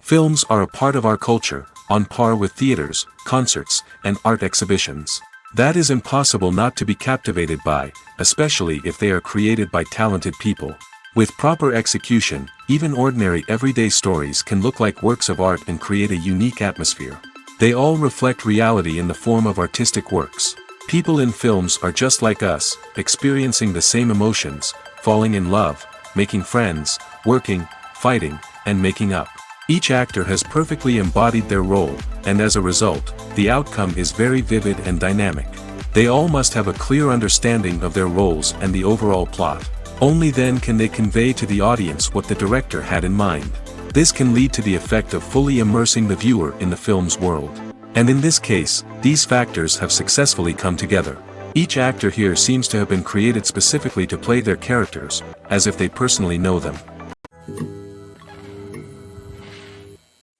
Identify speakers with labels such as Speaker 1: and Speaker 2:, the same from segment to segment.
Speaker 1: Films are a part of our culture, on par with theaters, concerts, and art exhibitions. That is impossible not to be captivated by, especially if they are created by talented people. With proper execution, even ordinary everyday stories can look like works of art and create a unique atmosphere. They all reflect reality in the form of artistic works. People in films are just like us, experiencing the same emotions, falling in love, making friends, working, fighting, and making up. Each actor has perfectly embodied their role, and as a result, the outcome is very vivid and dynamic. They all must have a clear understanding of their roles and the overall plot. Only then can they convey to the audience what the director had in mind. This can lead to the effect of fully immersing the viewer in the film's world. And in this case, these factors have successfully come together. Each actor here seems to have been created specifically to play their characters, as if they personally know them.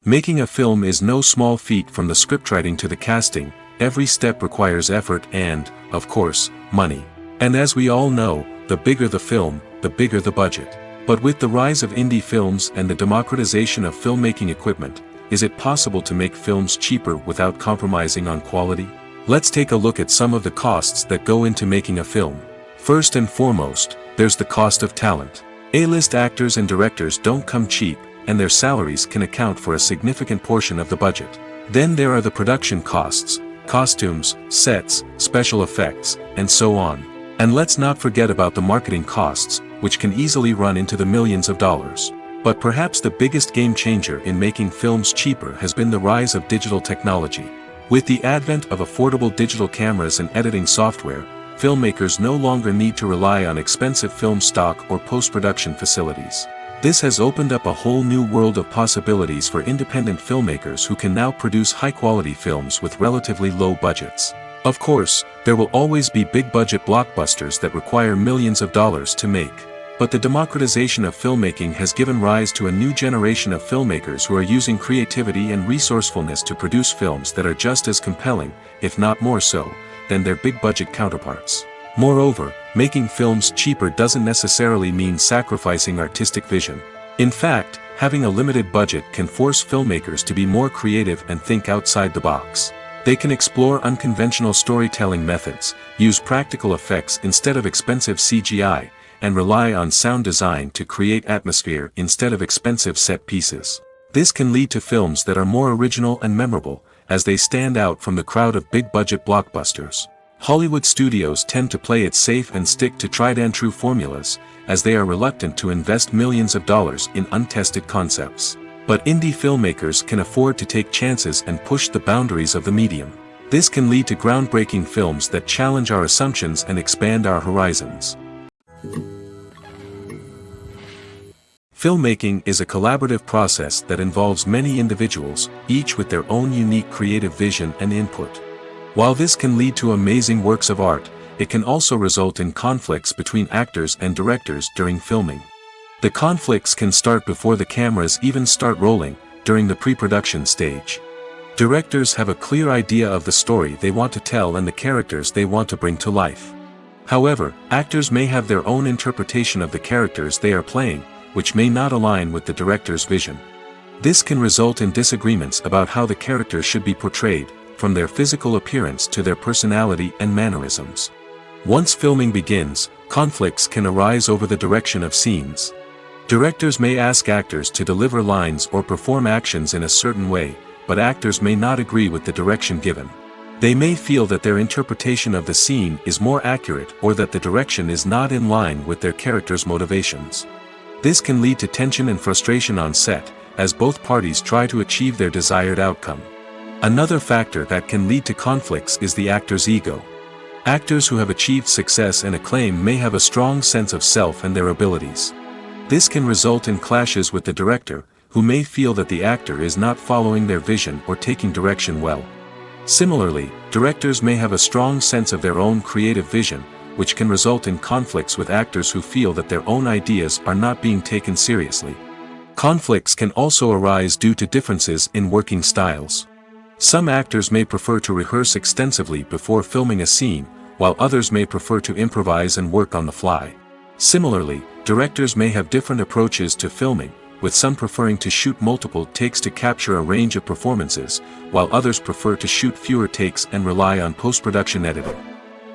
Speaker 1: Making a film is no small feat. From the scriptwriting to the casting, every step requires effort and, of course, money. And as we all know, the bigger the film, the bigger the budget. But with the rise of indie films and the democratization of filmmaking equipment, is it possible to make films cheaper without compromising on quality? Let's take a look at some of the costs that go into making a film. First and foremost, there's the cost of talent. A-list actors and directors don't come cheap, and their salaries can account for a significant portion of the budget. Then there are the production costs, costumes, sets, special effects, and so on. And let's not forget about the marketing costs, which can easily run into the millions of dollars. But perhaps the biggest game changer in making films cheaper has been the rise of digital technology. With the advent of affordable digital cameras and editing software, filmmakers no longer need to rely on expensive film stock or post-production facilities. This has opened up a whole new world of possibilities for independent filmmakers who can now produce high-quality films with relatively low budgets. Of course, there will always be big-budget blockbusters that require millions of dollars to make. But the democratization of filmmaking has given rise to a new generation of filmmakers who are using creativity and resourcefulness to produce films that are just as compelling, if not more so, than their big-budget counterparts. Moreover, making films cheaper doesn't necessarily mean sacrificing artistic vision. In fact, having a limited budget can force filmmakers to be more creative and think outside the box. They can explore unconventional storytelling methods, use practical effects instead of expensive CGI, and rely on sound design to create atmosphere instead of expensive set pieces. This can lead to films that are more original and memorable, as they stand out from the crowd of big-budget blockbusters. Hollywood studios tend to play it safe and stick to tried-and-true formulas, as they are reluctant to invest millions of dollars in untested concepts. But indie filmmakers can afford to take chances and push the boundaries of the medium. This can lead to groundbreaking films that challenge our assumptions and expand our horizons. Filmmaking is a collaborative process that involves many individuals, each with their own unique creative vision and input. While this can lead to amazing works of art, it can also result in conflicts between actors and directors during filming. The conflicts can start before the cameras even start rolling, during the pre-production stage. Directors have a clear idea of the story they want to tell and the characters they want to bring to life. However, actors may have their own interpretation of the characters they are playing, which may not align with the director's vision. This can result in disagreements about how the characters should be portrayed, from their physical appearance to their personality and mannerisms. Once filming begins, conflicts can arise over the direction of scenes. Directors may ask actors to deliver lines or perform actions in a certain way, but actors may not agree with the direction given. They may feel that their interpretation of the scene is more accurate or that the direction is not in line with their character's motivations. This can lead to tension and frustration on set, as both parties try to achieve their desired outcome. Another factor that can lead to conflicts is the actor's ego. Actors who have achieved success and acclaim may have a strong sense of self and their abilities. This can result in clashes with the director, who may feel that the actor is not following their vision or taking direction well. Similarly, directors may have a strong sense of their own creative vision, which can result in conflicts with actors who feel that their own ideas are not being taken seriously. Conflicts can also arise due to differences in working styles. Some actors may prefer to rehearse extensively before filming a scene, while others may prefer to improvise and work on the fly. Similarly, directors may have different approaches to filming, with some preferring to shoot multiple takes to capture a range of performances, while others prefer to shoot fewer takes and rely on post-production editing.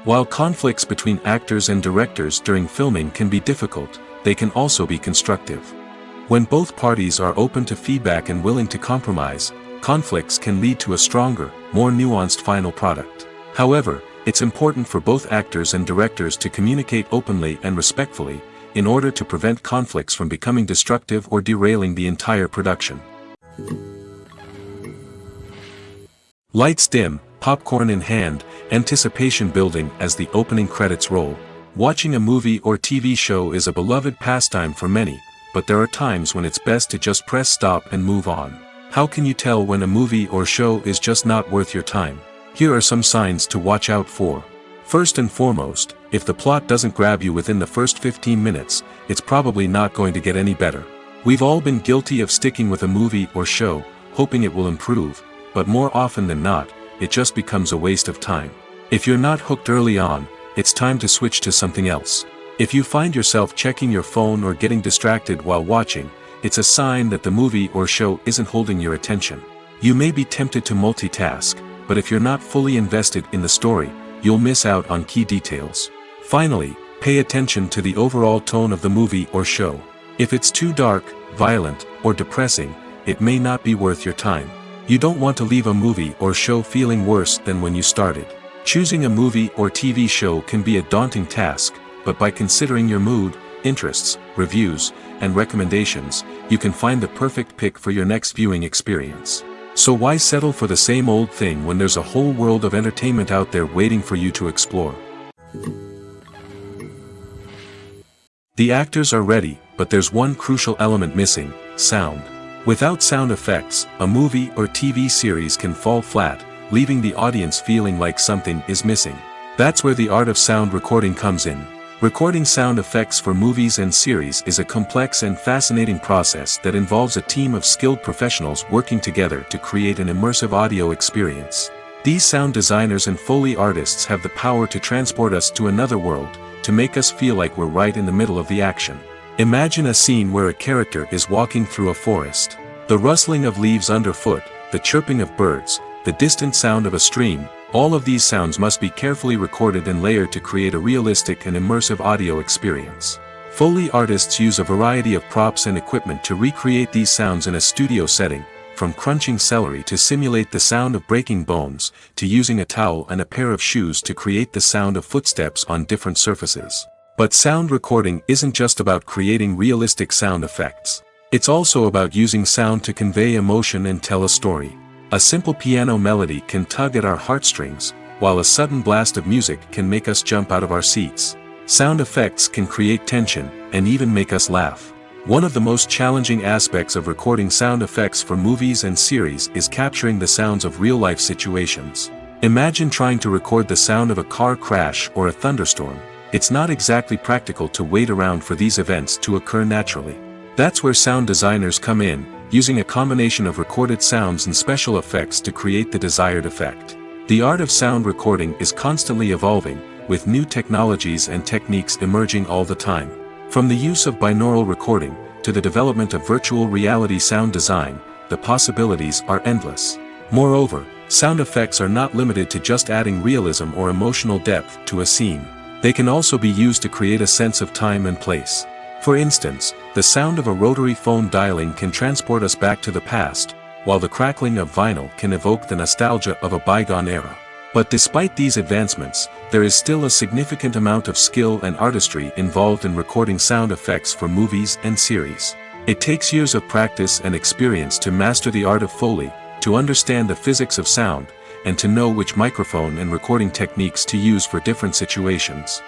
Speaker 1: While conflicts between actors and directors during filming can be difficult, they can also be constructive. When both parties are open to feedback and willing to compromise, conflicts can lead to a stronger, more nuanced final product. However, it's important for both actors and directors to communicate openly and respectfully, in order to prevent conflicts from becoming destructive or derailing the entire production. Lights dim, popcorn in hand, anticipation building as the opening credits roll. Watching a movie or TV show is a beloved pastime for many, but there are times when it's best to just press stop and move on. How can you tell when a movie or show is just not worth your time? Here are some signs to watch out for. First and foremost, if the plot doesn't grab you within the first 15 minutes, it's probably not going to get any better. We've all been guilty of sticking with a movie or show, hoping it will improve, but more often than not, it just becomes a waste of time. If you're not hooked early on, it's time to switch to something else. If you find yourself checking your phone or getting distracted while watching, it's a sign that the movie or show isn't holding your attention. You may be tempted to multitask, but if you're not fully invested in the story, you'll miss out on key details. Finally, pay attention to the overall tone of the movie or show. If it's too dark, violent, or depressing, it may not be worth your time. You don't want to leave a movie or show feeling worse than when you started. Choosing a movie or TV show can be a daunting task, but by considering your mood, interests, reviews, and recommendations, you can find the perfect pick for your next viewing experience. So why settle for the same old thing when there's a whole world of entertainment out there waiting for you to explore? The actors are ready, but there's one crucial element missing: sound. Without sound effects, a movie or TV series can fall flat, leaving the audience feeling like something is missing. That's where the art of sound recording comes in. Recording sound effects for movies and series is a complex and fascinating process that involves a team of skilled professionals working together to create an immersive audio experience. These sound designers and Foley artists have the power to transport us to another world, to make us feel like we're right in the middle of the action. Imagine a scene where a character is walking through a forest. The rustling of leaves underfoot, the chirping of birds, the distant sound of a stream, all of these sounds must be carefully recorded and layered to create a realistic and immersive audio experience. Foley artists use a variety of props and equipment to recreate these sounds in a studio setting, from crunching celery to simulate the sound of breaking bones, to using a towel and a pair of shoes to create the sound of footsteps on different surfaces. But sound recording isn't just about creating realistic sound effects. It's also about using sound to convey emotion and tell a story. A simple piano melody can tug at our heartstrings, while a sudden blast of music can make us jump out of our seats. Sound effects can create tension, and even make us laugh. One of the most challenging aspects of recording sound effects for movies and series is capturing the sounds of real-life situations. Imagine trying to record the sound of a car crash or a thunderstorm. It's not exactly practical to wait around for these events to occur naturally. That's where sound designers come in, using a combination of recorded sounds and special effects to create the desired effect. The art of sound recording is constantly evolving, with new technologies and techniques emerging all the time. From the use of binaural recording, to the development of virtual reality sound design, the possibilities are endless. Moreover, sound effects are not limited to just adding realism or emotional depth to a scene. They can also be used to create a sense of time and place. For instance, the sound of a rotary phone dialing can transport us back to the past, while the crackling of vinyl can evoke the nostalgia of a bygone era. But despite these advancements, there is still a significant amount of skill and artistry involved in recording sound effects for movies and series. It takes years of practice and experience to master the art of Foley, to understand the physics of sound, and to know which microphone and recording techniques to use for different situations.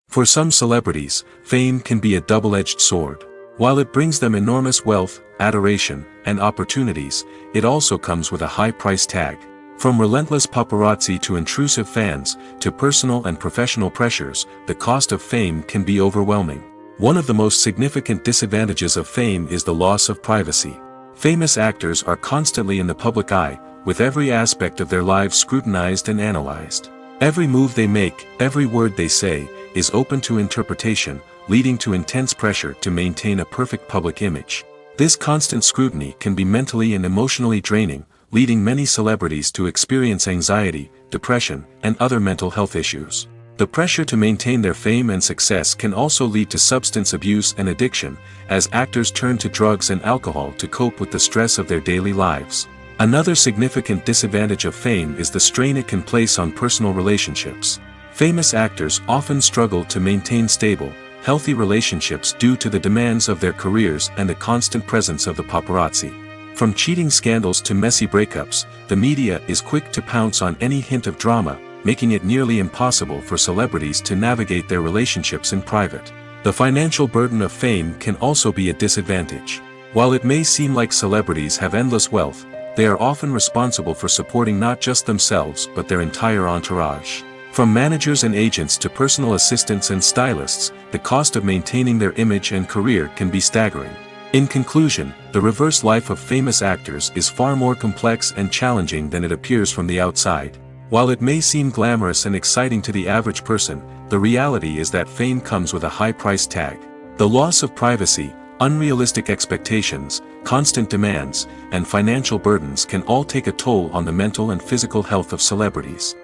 Speaker 1: For some celebrities, fame can be a double-edged sword. While it brings them enormous wealth, adoration, and opportunities, it also comes with a high price tag. From relentless paparazzi to intrusive fans, to personal and professional pressures, the cost of fame can be overwhelming. One of the most significant disadvantages of fame is the loss of privacy. Famous actors are constantly in the public eye, with every aspect of their lives scrutinized and analyzed. Every move they make, every word they say, is open to interpretation, leading to intense pressure to maintain a perfect public image. This constant scrutiny can be mentally and emotionally draining, leading many celebrities to experience anxiety, depression, and other mental health issues. The pressure to maintain their fame and success can also lead to substance abuse and addiction, as actors turn to drugs and alcohol to cope with the stress of their daily lives. Another significant disadvantage of fame is the strain it can place on personal relationships. Famous actors often struggle to maintain stable, healthy relationships due to the demands of their careers and the constant presence of the paparazzi. From cheating scandals to messy breakups, the media is quick to pounce on any hint of drama, making it nearly impossible for celebrities to navigate their relationships in private. The financial burden of fame can also be a disadvantage. While it may seem like celebrities have endless wealth, they are often responsible for supporting not just themselves but their entire entourage. From managers and agents to personal assistants and stylists, the cost of maintaining their image and career can be staggering. In conclusion, the reverse life of famous actors is far more complex and challenging than it appears from the outside. While it may seem glamorous and exciting to the average person, the reality is that fame comes with a high price tag. The loss of privacy, unrealistic expectations, constant demands, and financial burdens can all take a toll on the mental and physical health of celebrities.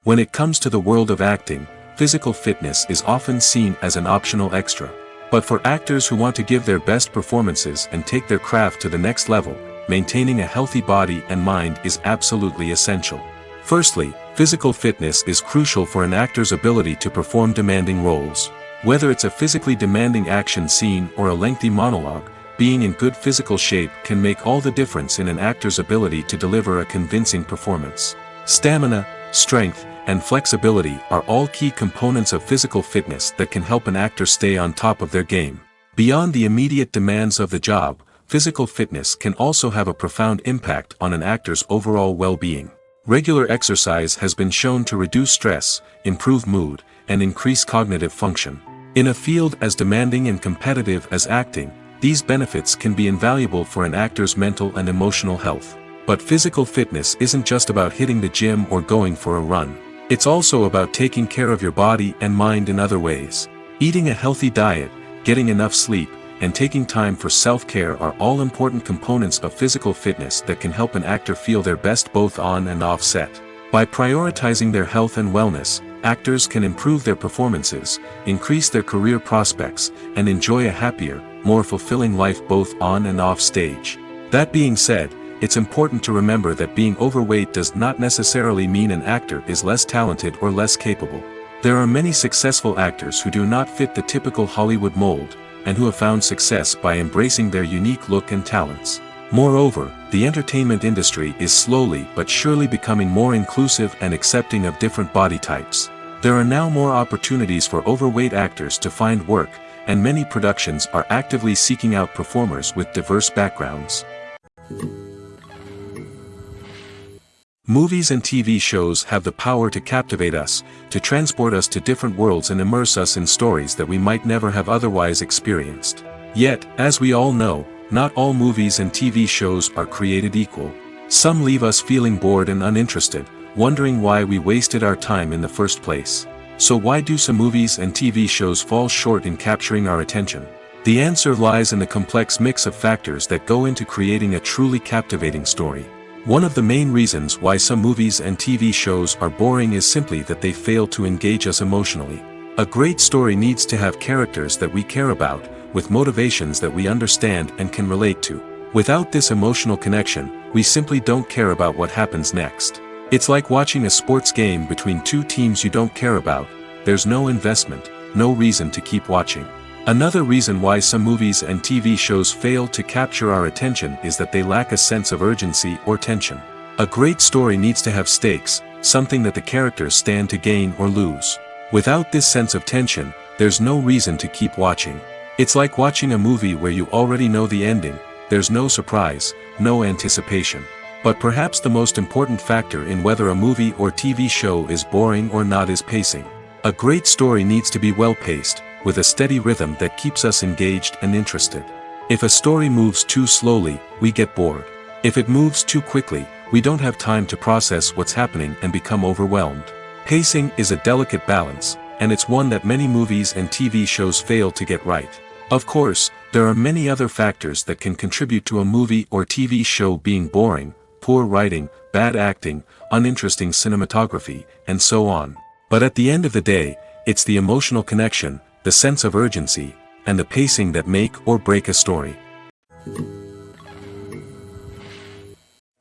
Speaker 1: When it comes to the world of acting, physical fitness is often seen as an optional extra. But for actors who want to give their best performances and take their craft to the next level, maintaining a healthy body and mind is absolutely essential. Firstly, physical fitness is crucial for an actor's ability to perform demanding roles. Whether it's a physically demanding action scene or a lengthy monologue, being in good physical shape can make all the difference in an actor's ability to deliver a convincing performance. Stamina, strength, and flexibility are all key components of physical fitness that can help an actor stay on top of their game. Beyond the immediate demands of the job, physical fitness can also have a profound impact on an actor's overall well-being. Regular exercise has been shown to reduce stress, improve mood, and increase cognitive function. In a field as demanding and competitive as acting, these benefits can be invaluable for an actor's mental and emotional health. But physical fitness isn't just about hitting the gym or going for a run. It's also about taking care of your body and mind in other ways. Eating a healthy diet, getting enough sleep, and taking time for self-care are all important components of physical fitness that can help an actor feel their best both on and off set. By prioritizing their health and wellness, actors can improve their performances, increase their career prospects, and enjoy a happier, more fulfilling life both on and off stage. That being said, it's important to remember that being overweight does not necessarily mean an actor is less talented or less capable. There are many successful actors who do not fit the typical Hollywood mold, and who have found success by embracing their unique look and talents. Moreover, the entertainment industry is slowly but surely becoming more inclusive and accepting of different body types. There are now more opportunities for overweight actors to find work, and many productions are actively seeking out performers with diverse backgrounds. Movies and TV shows have the power to captivate us, to transport us to different worlds and immerse us in stories that we might never have otherwise experienced. Yet, as we all know, not all movies and TV shows are created equal. Some leave us feeling bored and uninterested, wondering why we wasted our time in the first place. So why do some movies and TV shows fall short in capturing our attention? The answer lies in the complex mix of factors that go into creating a truly captivating story. One of the main reasons why some movies and TV shows are boring is simply that they fail to engage us emotionally. A great story needs to have characters that we care about, with motivations that we understand and can relate to. Without this emotional connection, we simply don't care about what happens next. It's like watching a sports game between two teams you don't care about. There's no investment, no reason to keep watching. Another reason why some movies and TV shows fail to capture our attention is that they lack a sense of urgency or tension. A great story needs to have stakes, something that the characters stand to gain or lose. Without this sense of tension, there's no reason to keep watching. It's like watching a movie where you already know the ending. There's no surprise, no anticipation. But perhaps the most important factor in whether a movie or TV show is boring or not is pacing. A great story needs to be well-paced, with a steady rhythm that keeps us engaged and interested. If a story moves too slowly, we get bored. If it moves too quickly, we don't have time to process what's happening and become overwhelmed. Pacing is a delicate balance, and it's one that many movies and TV shows fail to get right. Of course, there are many other factors that can contribute to a movie or TV show being boring: poor writing, bad acting, uninteresting cinematography, and so on. But at the end of the day, it's the emotional connection, the sense of urgency, and the pacing that make or break a story.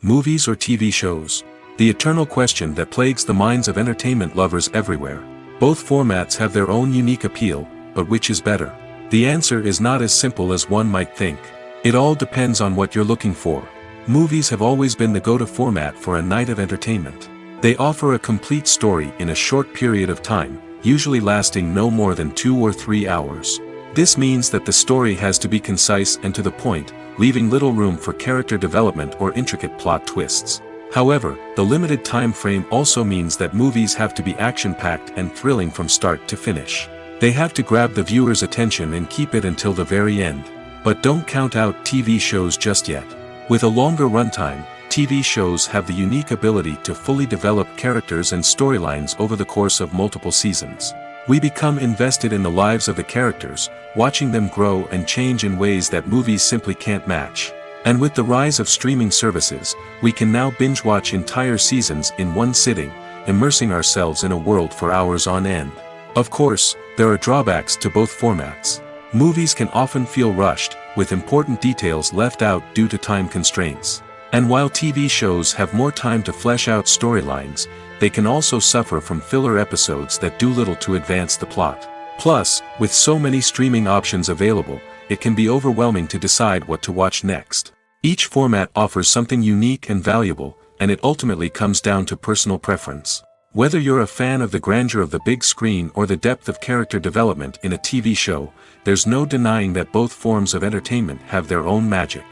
Speaker 1: Movies or TV shows? The eternal question that plagues the minds of entertainment lovers everywhere. Both formats have their own unique appeal, but which is better? The answer is not as simple as one might think. It all depends on what you're looking for. Movies have always been the go-to format for a night of entertainment. They offer a complete story in a short period of time, usually lasting no more than 2 or 3 hours. This means that the story has to be concise and to the point, leaving little room for character development or intricate plot twists. However, the limited time frame also means that movies have to be action-packed and thrilling from start to finish. They have to grab the viewer's attention and keep it until the very end. But don't count out TV shows just yet. With a longer runtime, TV shows have the unique ability to fully develop characters and storylines over the course of multiple seasons. We become invested in the lives of the characters, watching them grow and change in ways that movies simply can't match. And with the rise of streaming services, we can now binge-watch entire seasons in one sitting, immersing ourselves in a world for hours on end. Of course, there are drawbacks to both formats. Movies can often feel rushed, with important details left out due to time constraints. And while TV shows have more time to flesh out storylines, they can also suffer from filler episodes that do little to advance the plot. Plus, with so many streaming options available, it can be overwhelming to decide what to watch next. Each format offers something unique and valuable, and it ultimately comes down to personal preference. Whether you're a fan of the grandeur of the big screen or the depth of character development in a TV show, there's no denying that both forms of entertainment have their own magic.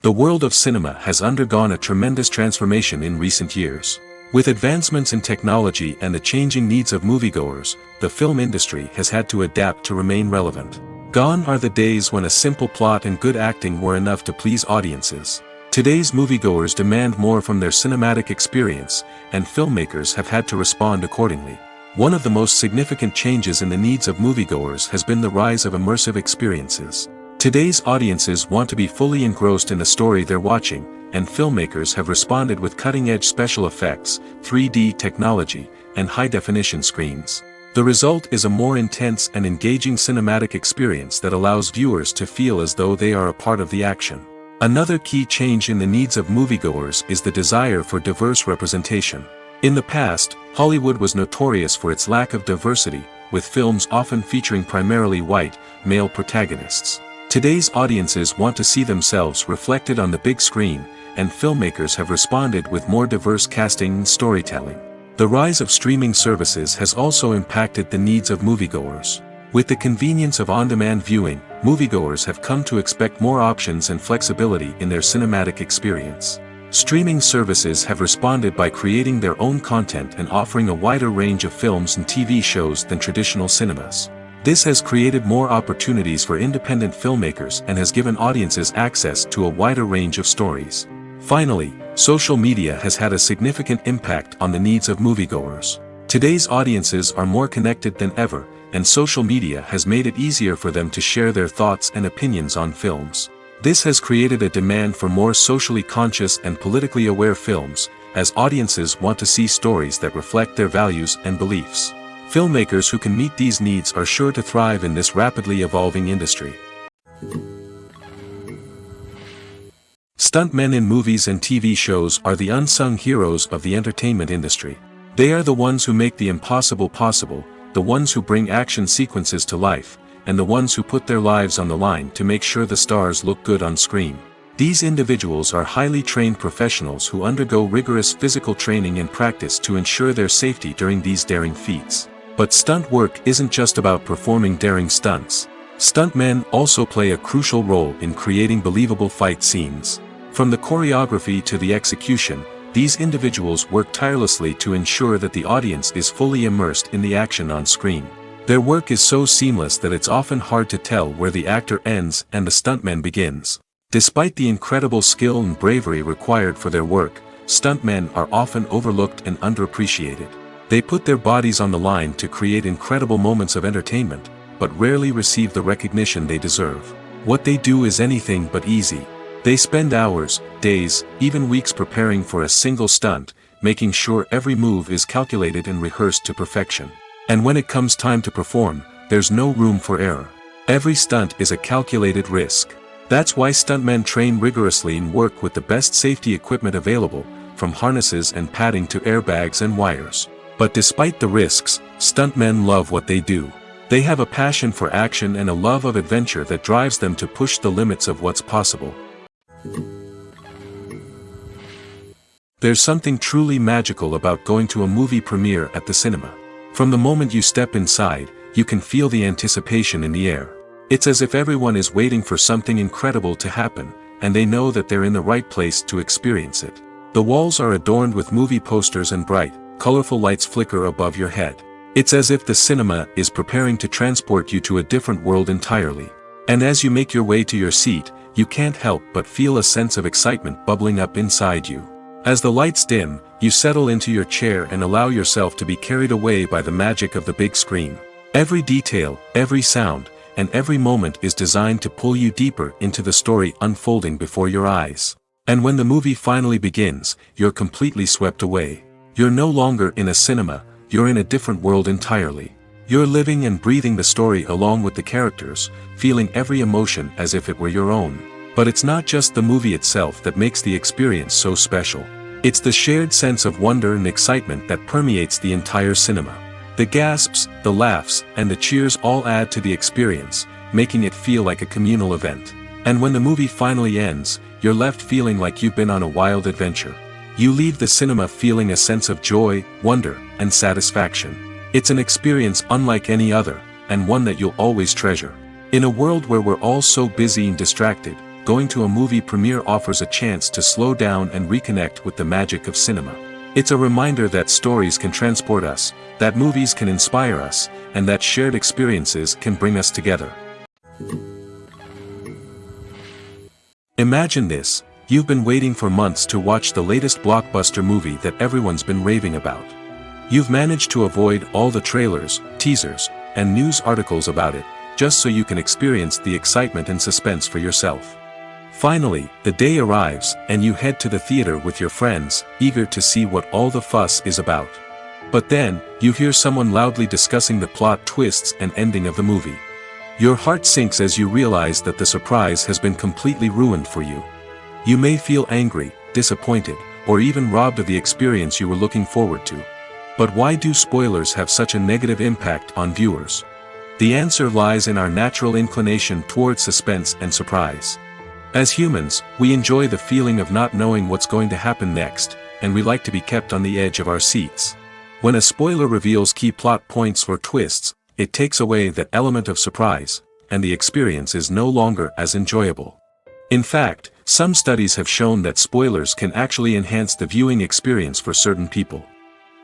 Speaker 1: The world of cinema has undergone a tremendous transformation in recent years. With advancements in technology and the changing needs of moviegoers, the film industry has had to adapt to remain relevant. Gone are the days when a simple plot and good acting were enough to please audiences. Today's moviegoers demand more from their cinematic experience, and filmmakers have had to respond accordingly. One of the most significant changes in the needs of moviegoers has been the rise of immersive experiences. Today's audiences want to be fully engrossed in the story they're watching, and filmmakers have responded with cutting-edge special effects, 3D technology, and high-definition screens. The result is a more intense and engaging cinematic experience that allows viewers to feel as though they are a part of the action. Another key change in the needs of moviegoers is the desire for diverse representation. In the past, Hollywood was notorious for its lack of diversity, with films often featuring primarily white, male protagonists. Today's audiences want to see themselves reflected on the big screen, and filmmakers have responded with more diverse casting and storytelling. The rise of streaming services has also impacted the needs of moviegoers. With the convenience of on-demand viewing, moviegoers have come to expect more options and flexibility in their cinematic experience. Streaming services have responded by creating their own content and offering a wider range of films and TV shows than traditional cinemas. This has created more opportunities for independent filmmakers and has given audiences access to a wider range of stories. Finally, social media has had a significant impact on the needs of moviegoers. Today's audiences are more connected than ever, and social media has made it easier for them to share their thoughts and opinions on films. This has created a demand for more socially conscious and politically aware films, as audiences want to see stories that reflect their values and beliefs. Filmmakers who can meet these needs are sure to thrive in this rapidly evolving industry. Stuntmen in movies and TV shows are the unsung heroes of the entertainment industry. They are the ones who make the impossible possible, the ones who bring action sequences to life, and the ones who put their lives on the line to make sure the stars look good on screen. These individuals are highly trained professionals who undergo rigorous physical training and practice to ensure their safety during these daring feats. But stunt work isn't just about performing daring stunts. Stuntmen also play a crucial role in creating believable fight scenes. From the choreography to the execution, these individuals work tirelessly to ensure that the audience is fully immersed in the action on screen. Their work is so seamless that it's often hard to tell where the actor ends and the stuntman begins. Despite the incredible skill and bravery required for their work, stuntmen are often overlooked and underappreciated. They put their bodies on the line to create incredible moments of entertainment, but rarely receive the recognition they deserve. What they do is anything but easy. They spend hours, days, even weeks preparing for a single stunt, making sure every move is calculated and rehearsed to perfection. And when it comes time to perform, there's no room for error. Every stunt is a calculated risk. That's why stuntmen train rigorously and work with the best safety equipment available, from harnesses and padding to airbags and wires. But despite the risks, stuntmen love what they do. They have a passion for action and a love of adventure that drives them to push the limits of what's possible. There's something truly magical about going to a movie premiere at the cinema. From the moment you step inside, you can feel the anticipation in the air. It's as if everyone is waiting for something incredible to happen, and they know that they're in the right place to experience it. The walls are adorned with movie posters and bright, colorful lights flicker above your head. It's as if the cinema is preparing to transport you to a different world entirely. And as you make your way to your seat, you can't help but feel a sense of excitement bubbling up inside you. As the lights dim, you settle into your chair and allow yourself to be carried away by the magic of the big screen. Every detail, every sound, and every moment is designed to pull you deeper into the story unfolding before your eyes. And when the movie finally begins, you're completely swept away. You're no longer in a cinema, you're in a different world entirely. You're living and breathing the story along with the characters, feeling every emotion as if it were your own. But it's not just the movie itself that makes the experience so special. It's the shared sense of wonder and excitement that permeates the entire cinema. The gasps, the laughs, and the cheers all add to the experience, making it feel like a communal event. And when the movie finally ends, you're left feeling like you've been on a wild adventure. You leave the cinema feeling a sense of joy, wonder, and satisfaction. It's an experience unlike any other, and one that you'll always treasure. In a world where we're all so busy and distracted, going to a movie premiere offers a chance to slow down and reconnect with the magic of cinema. It's a reminder that stories can transport us, that movies can inspire us, and that shared experiences can bring us together. Imagine this: you've been waiting for months to watch the latest blockbuster movie that everyone's been raving about. You've managed to avoid all the trailers, teasers, and news articles about it, just so you can experience the excitement and suspense for yourself. Finally, the day arrives, and you head to the theater with your friends, eager to see what all the fuss is about. But then, you hear someone loudly discussing the plot twists and ending of the movie. Your heart sinks as you realize that the surprise has been completely ruined for you. You may feel angry, disappointed, or even robbed of the experience you were looking forward to. But why do spoilers have such a negative impact on viewers? The answer lies in our natural inclination towards suspense and surprise. As humans, we enjoy the feeling of not knowing what's going to happen next, and we like to be kept on the edge of our seats. When a spoiler reveals key plot points or twists, it takes away that element of surprise, and the experience is no longer as enjoyable. In fact, some studies have shown that spoilers can actually enhance the viewing experience for certain people.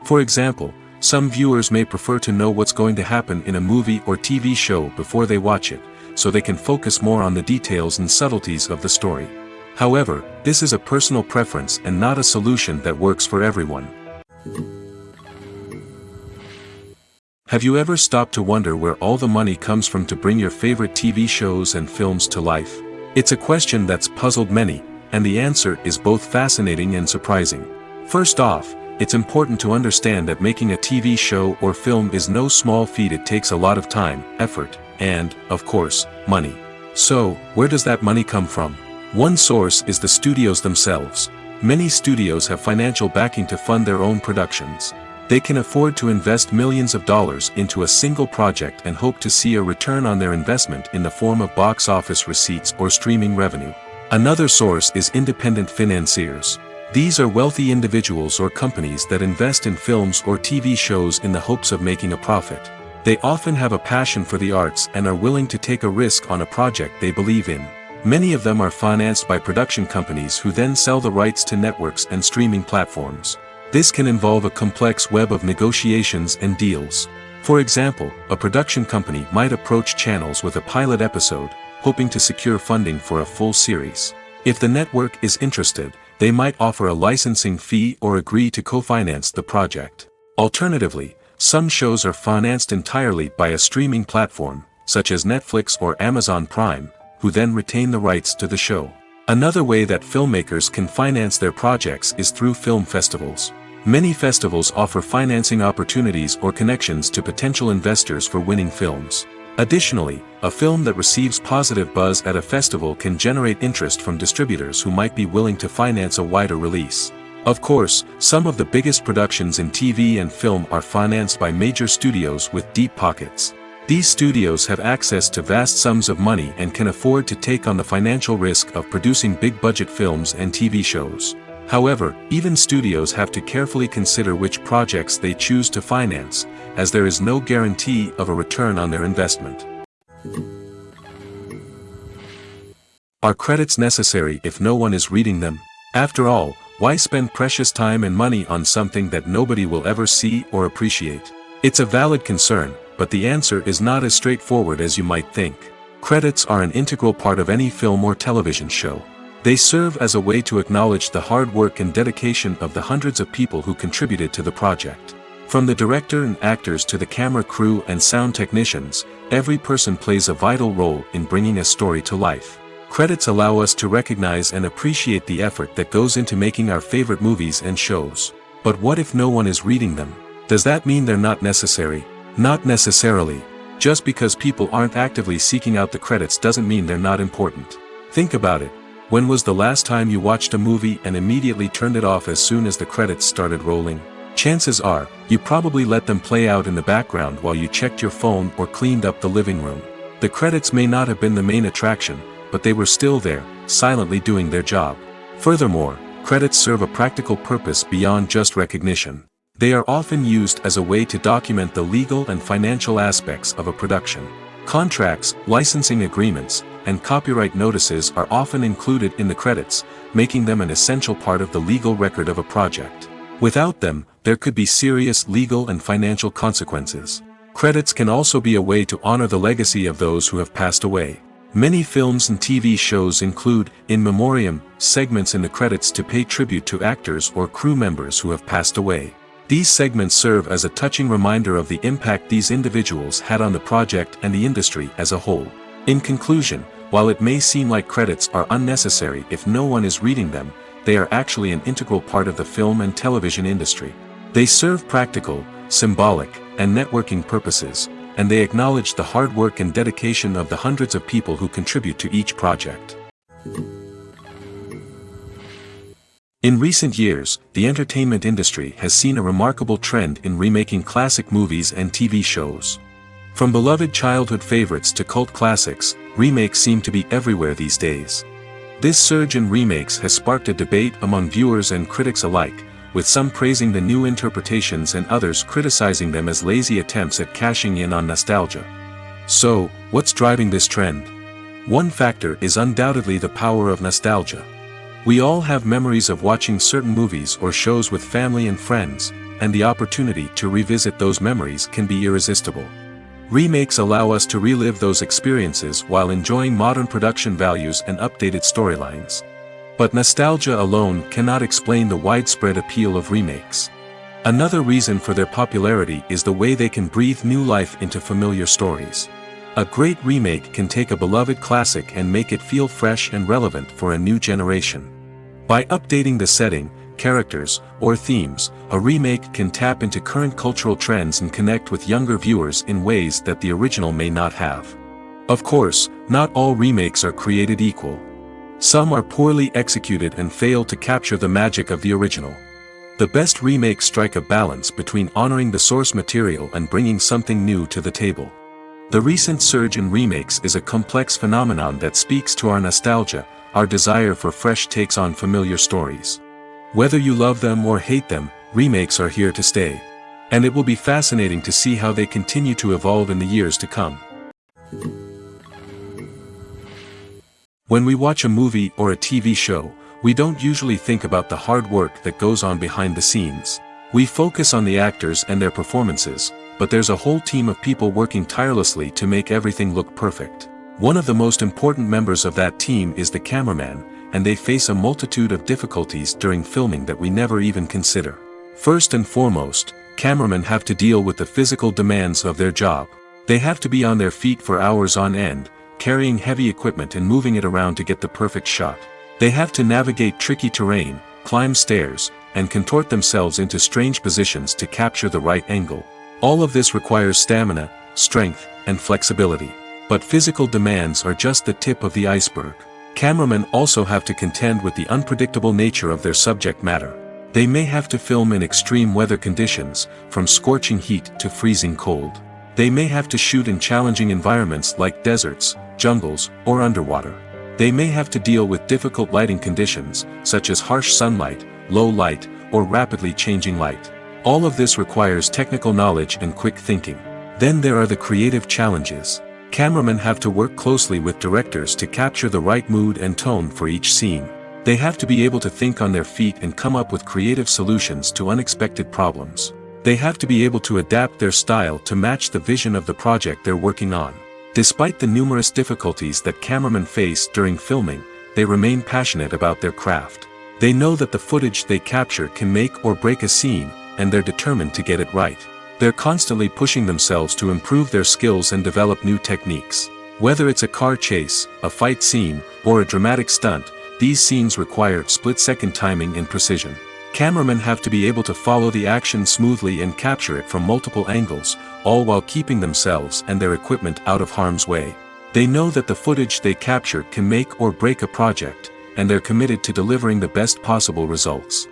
Speaker 1: For example, some viewers may prefer to know what's going to happen in a movie or TV show before they watch it, so they can focus more on the details and subtleties of the story. However, this is a personal preference and not a solution that works for everyone. Have you ever stopped to wonder where all the money comes from to bring your favorite TV shows and films to life? It's a question that's puzzled many, and the answer is both fascinating and surprising. First off, it's important to understand that making a TV show or film is no small feat. It takes a lot of time, effort, and, of course, money. So, where does that money come from? One source is the studios themselves. Many studios have financial backing to fund their own productions. They can afford to invest millions of dollars into a single project and hope to see a return on their investment in the form of box office receipts or streaming revenue. Another source is independent financiers. These are wealthy individuals or companies that invest in films or TV shows in the hopes of making a profit. They often have a passion for the arts and are willing to take a risk on a project they believe in. Many of them are financed by production companies who then sell the rights to networks and streaming platforms. This can involve a complex web of negotiations and deals. For example, a production company might approach channels with a pilot episode, hoping to secure funding for a full series. If the network is interested, they might offer a licensing fee or agree to co-finance the project. Alternatively, some shows are financed entirely by a streaming platform, such as Netflix or Amazon Prime, who then retain the rights to the show. Another way that filmmakers can finance their projects is through film festivals. Many festivals offer financing opportunities or connections to potential investors for winning films. Additionally, a film that receives positive buzz at a festival can generate interest from distributors who might be willing to finance a wider release. Of course, some of the biggest productions in TV and film are financed by major studios with deep pockets. These studios have access to vast sums of money and can afford to take on the financial risk of producing big-budget films and TV shows. However, even studios have to carefully consider which projects they choose to finance, as there is no guarantee of a return on their investment. Are credits necessary if no one is reading them? After all, why spend precious time and money on something that nobody will ever see or appreciate? It's a valid concern, but the answer is not as straightforward as you might think. Credits are an integral part of any film or television show. They serve as a way to acknowledge the hard work and dedication of the hundreds of people who contributed to the project. From the director and actors to the camera crew and sound technicians, every person plays a vital role in bringing a story to life. Credits allow us to recognize and appreciate the effort that goes into making our favorite movies and shows. But what if no one is reading them? Does that mean they're not necessary? Not necessarily. Just because people aren't actively seeking out the credits doesn't mean they're not important. Think about it. When was the last time you watched a movie and immediately turned it off as soon as the credits started rolling? Chances are, you probably let them play out in the background while you checked your phone or cleaned up the living room. The credits may not have been the main attraction, but they were still there, silently doing their job. Furthermore, credits serve a practical purpose beyond just recognition. They are often used as a way to document the legal and financial aspects of a production. Contracts, licensing agreements, and copyright notices are often included in the credits, making them an essential part of the legal record of a project. Without them, there could be serious legal and financial consequences. Credits can also be a way to honor the legacy of those who have passed away. Many films and TV shows include, in memoriam, segments in the credits to pay tribute to actors or crew members who have passed away. These segments serve as a touching reminder of the impact these individuals had on the project and the industry as a whole. In conclusion, while it may seem like credits are unnecessary if no one is reading them, they are actually an integral part of the film and television industry. They serve practical, symbolic, and networking purposes, and they acknowledge the hard work and dedication of the hundreds of people who contribute to each project. In recent years, the entertainment industry has seen a remarkable trend in remaking classic movies and TV shows. From beloved childhood favorites to cult classics, remakes seem to be everywhere these days. This surge in remakes has sparked a debate among viewers and critics alike, with some praising the new interpretations and others criticizing them as lazy attempts at cashing in on nostalgia. So, what's driving this trend? One factor is undoubtedly the power of nostalgia. We all have memories of watching certain movies or shows with family and friends, and the opportunity to revisit those memories can be irresistible. Remakes allow us to relive those experiences while enjoying modern production values and updated storylines. But nostalgia alone cannot explain the widespread appeal of remakes. Another reason for their popularity is the way they can breathe new life into familiar stories. A great remake can take a beloved classic and make it feel fresh and relevant for a new generation. By updating the setting, characters, or themes, a remake can tap into current cultural trends and connect with younger viewers in ways that the original may not have. Of course, not all remakes are created equal. Some are poorly executed and fail to capture the magic of the original. The best remakes strike a balance between honoring the source material and bringing something new to the table. The recent surge in remakes is a complex phenomenon that speaks to our nostalgia, our desire for fresh takes on familiar stories. Whether you love them or hate them, remakes are here to stay. And it will be fascinating to see how they continue to evolve in the years to come. When we watch a movie or a TV show, we don't usually think about the hard work that goes on behind the scenes. We focus on the actors and their performances, but there's a whole team of people working tirelessly to make everything look perfect. One of the most important members of that team is the cameraman, and they face a multitude of difficulties during filming that we never even consider. First and foremost, cameramen have to deal with the physical demands of their job. They have to be on their feet for hours on end, carrying heavy equipment and moving it around to get the perfect shot. They have to navigate tricky terrain, climb stairs, and contort themselves into strange positions to capture the right angle. All of this requires stamina, strength, and flexibility. But physical demands are just the tip of the iceberg. Cameramen also have to contend with the unpredictable nature of their subject matter. They may have to film in extreme weather conditions, from scorching heat to freezing cold. They may have to shoot in challenging environments like deserts, jungles, or underwater. They may have to deal with difficult lighting conditions, such as harsh sunlight, low light, or rapidly changing light. All of this requires technical knowledge and quick thinking. Then there are the creative challenges. Cameramen have to work closely with directors to capture the right mood and tone for each scene. They have to be able to think on their feet and come up with creative solutions to unexpected problems. They have to be able to adapt their style to match the vision of the project they're working on. Despite the numerous difficulties that cameramen face during filming, they remain passionate about their craft. They know that the footage they capture can make or break a scene, and they're determined to get it right. They're constantly pushing themselves to improve their skills and develop new techniques. Whether it's a car chase, a fight scene, or a dramatic stunt, these scenes require split-second timing and precision. Cameramen have to be able to follow the action smoothly and capture it from multiple angles, all while keeping themselves and their equipment out of harm's way. They know that the footage they capture can make or break a project, and they're committed to delivering the best possible results.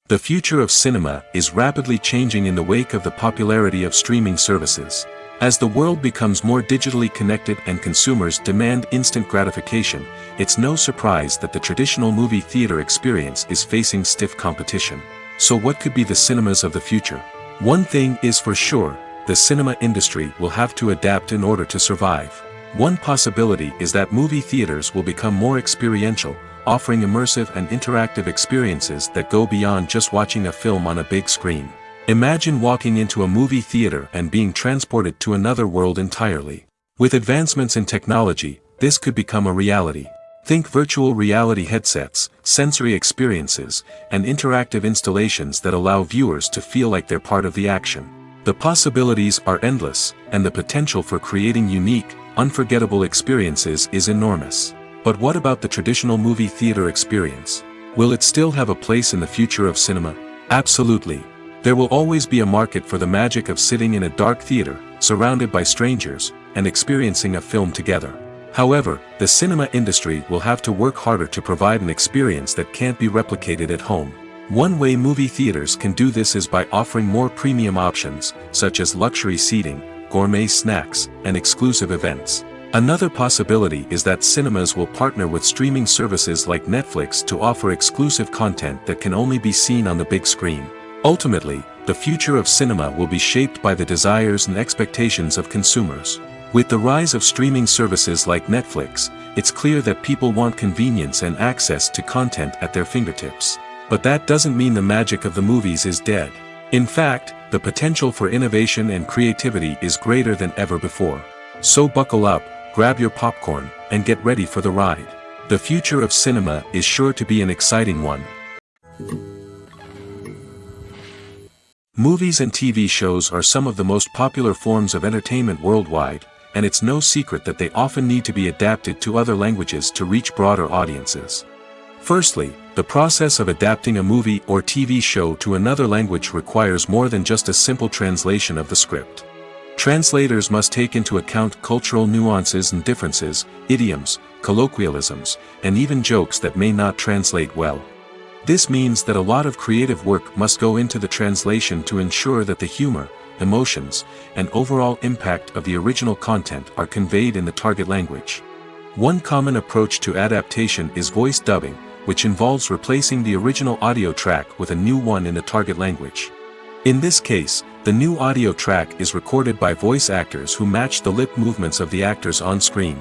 Speaker 1: The future of cinema is rapidly changing in the wake of the popularity of streaming services. As the world becomes more digitally connected and consumers demand instant gratification, it's no surprise that the traditional movie theater experience is facing stiff competition. So what could be the cinemas of the future? One thing is for sure, the cinema industry will have to adapt in order to survive. One possibility is that movie theaters will become more experiential, offering immersive and interactive experiences that go beyond just watching a film on a big screen. Imagine walking into a movie theater and being transported to another world entirely. With advancements in technology, this could become a reality. Think virtual reality headsets, sensory experiences, and interactive installations that allow viewers to feel like they're part of the action. The possibilities are endless, and the potential for creating unique, unforgettable experiences is enormous. But what about the traditional movie theater experience? Will it still have a place in the future of cinema? Absolutely. There will always be a market for the magic of sitting in a dark theater, surrounded by strangers, and experiencing a film together. However, the cinema industry will have to work harder to provide an experience that can't be replicated at home. One way movie theaters can do this is by offering more premium options, such as luxury seating, gourmet snacks, and exclusive events. Another possibility is that cinemas will partner with streaming services like Netflix to offer exclusive content that can only be seen on the big screen. Ultimately, the future of cinema will be shaped by the desires and expectations of consumers. With the rise of streaming services like Netflix, it's clear that people want convenience and access to content at their fingertips. But that doesn't mean the magic of the movies is dead. In fact, the potential for innovation and creativity is greater than ever before. So buckle up, grab your popcorn, and get ready for the ride. The future of cinema is sure to be an exciting one. Movies and TV shows are some of the most popular forms of entertainment worldwide, and it's no secret that they often need to be adapted to other languages to reach broader audiences. Firstly, the process of adapting a movie or TV show to another language requires more than just a simple translation of the script. Translators must take into account cultural nuances and differences, idioms, colloquialisms, and even jokes that may not translate well. This means that a lot of creative work must go into the translation to ensure that the humor, emotions, and overall impact of the original content are conveyed in the target language. One common approach to adaptation is voice dubbing, which involves replacing the original audio track with a new one in the target language. In this case, the new audio track is recorded by voice actors who match the lip movements of the actors on screen.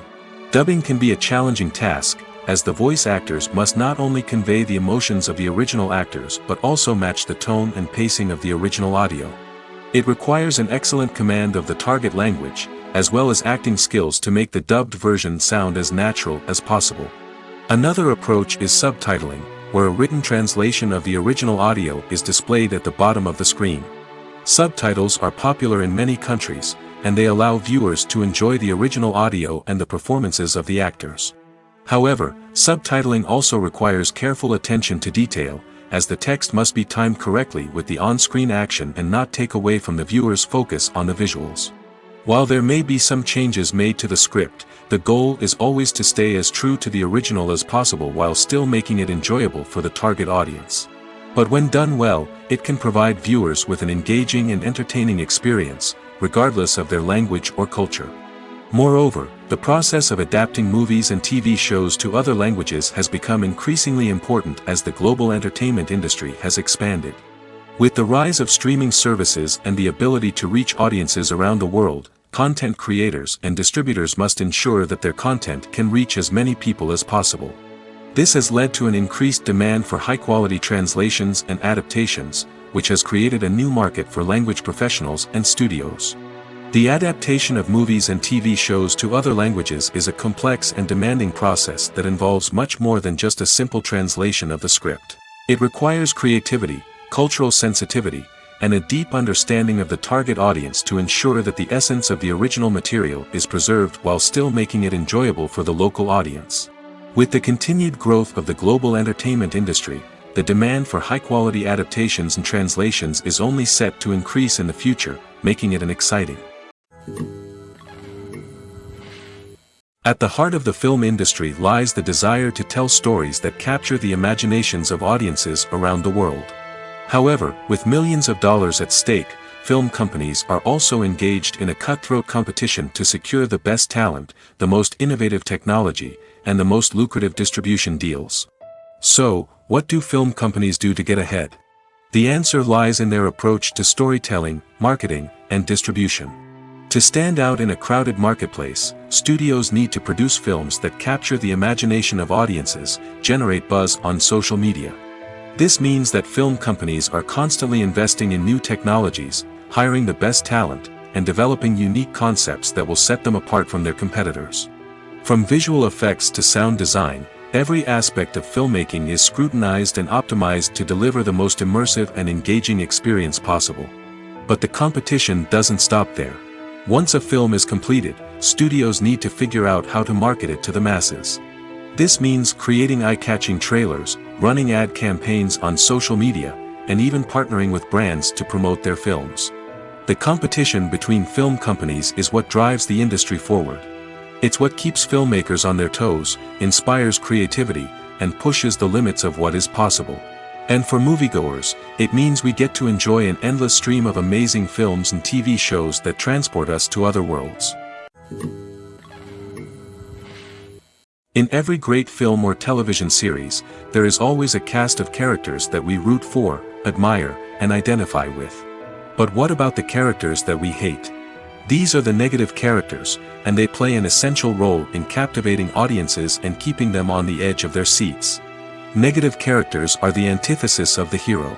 Speaker 1: Dubbing can be a challenging task, as the voice actors must not only convey the emotions of the original actors but also match the tone and pacing of the original audio. It requires an excellent command of the target language, as well as acting skills to make the dubbed version sound as natural as possible. Another approach is subtitling, where a written translation of the original audio is displayed at the bottom of the screen. Subtitles are popular in many countries, and they allow viewers to enjoy the original audio and the performances of the actors. However, subtitling also requires careful attention to detail, as the text must be timed correctly with the on-screen action and not take away from the viewer's focus on the visuals. While there may be some changes made to the script, the goal is always to stay as true to the original as possible while still making it enjoyable for the target audience. But when done well, it can provide viewers with an engaging and entertaining experience, regardless of their language or culture. Moreover, the process of adapting movies and TV shows to other languages has become increasingly important as the global entertainment industry has expanded. With the rise of streaming services and the ability to reach audiences around the world, content creators and distributors must ensure that their content can reach as many people as possible. This has led to an increased demand for high-quality translations and adaptations, which has created a new market for language professionals and studios. The adaptation of movies and TV shows to other languages is a complex and demanding process that involves much more than just a simple translation of the script. It requires creativity, cultural sensitivity, and a deep understanding of the target audience to ensure that the essence of the original material is preserved while still making it enjoyable for the local audience. With the continued growth of the global entertainment industry, the demand for high-quality adaptations and translations is only set to increase in the future, making it an exciting. At the heart of the film industry lies the desire to tell stories that capture the imaginations of audiences around the world. However, with millions of dollars at stake, film companies are also engaged in a cutthroat competition to secure the best talent, the most innovative technology, and the most lucrative distribution deals. So, what do film companies do to get ahead? The answer lies in their approach to storytelling, marketing, and distribution. To stand out in a crowded marketplace, studios need to produce films that capture the imagination of audiences, generate buzz on social media. This means that film companies are constantly investing in new technologies, hiring the best talent, and developing unique concepts that will set them apart from their competitors. From visual effects to sound design, every aspect of filmmaking is scrutinized and optimized to deliver the most immersive and engaging experience possible. But the competition doesn't stop there. Once a film is completed, studios need to figure out how to market it to the masses. This means creating eye-catching trailers, running ad campaigns on social media, and even partnering with brands to promote their films. The competition between film companies is what drives the industry forward. It's what keeps filmmakers on their toes, inspires creativity, and pushes the limits of what is possible. And for moviegoers, it means we get to enjoy an endless stream of amazing films and TV shows that transport us to other worlds. In every great film or television series, there is always a cast of characters that we root for, admire, and identify with. But what about the characters that we hate? These are the negative characters, and they play an essential role in captivating audiences and keeping them on the edge of their seats. Negative characters are the antithesis of the hero.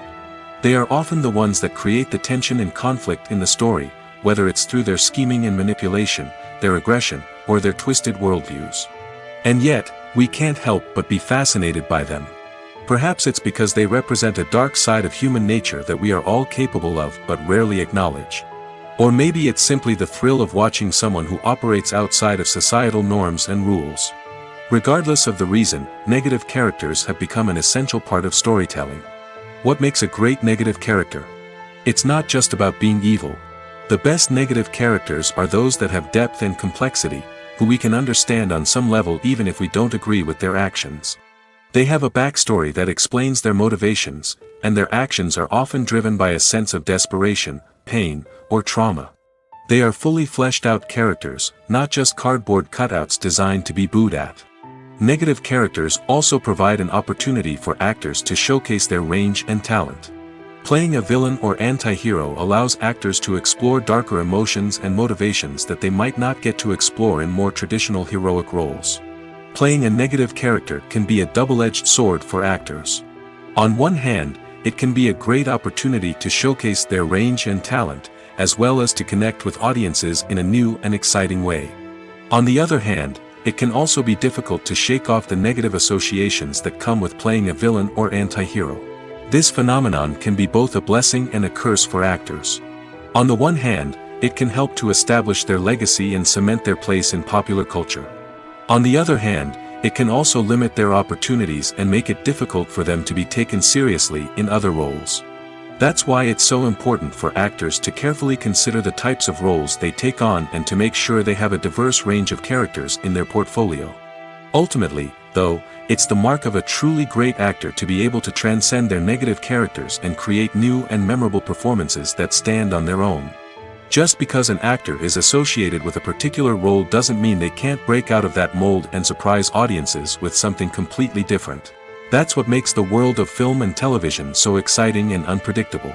Speaker 1: They are often the ones that create the tension and conflict in the story, whether it's through their scheming and manipulation, their aggression, or their twisted worldviews. And yet, we can't help but be fascinated by them. Perhaps it's because they represent a dark side of human nature that we are all capable of but rarely acknowledge. Or maybe it's simply the thrill of watching someone who operates outside of societal norms and rules. Regardless of the reason, negative characters have become an essential part of storytelling. What makes a great negative character? It's not just about being evil. The best negative characters are those that have depth and complexity, who we can understand on some level even if we don't agree with their actions. They have a backstory that explains their motivations, and their actions are often driven by a sense of desperation, pain, or trauma. They are fully fleshed out characters, not just cardboard cutouts designed to be booed at. Negative characters also provide an opportunity for actors to showcase their range and talent. Playing a villain or anti-hero allows actors to explore darker emotions and motivations that they might not get to explore in more traditional heroic roles. Playing a negative character can be a double-edged sword for actors. On one hand, it can be a great opportunity to showcase their range and talent, as well as to connect with audiences in a new and exciting way. On the other hand, it can also be difficult to shake off the negative associations that come with playing a villain or anti-hero. This phenomenon can be both a blessing and a curse for actors. On the one hand, it can help to establish their legacy and cement their place in popular culture. On the other hand, it can also limit their opportunities and make it difficult for them to be taken seriously in other roles. That's why it's so important for actors to carefully consider the types of roles they take on and to make sure they have a diverse range of characters in their portfolio. Ultimately, though, it's the mark of a truly great actor to be able to transcend their negative characters and create new and memorable performances that stand on their own. Just because an actor is associated with a particular role doesn't mean they can't break out of that mold and surprise audiences with something completely different. That's what makes the world of film and television so exciting and unpredictable.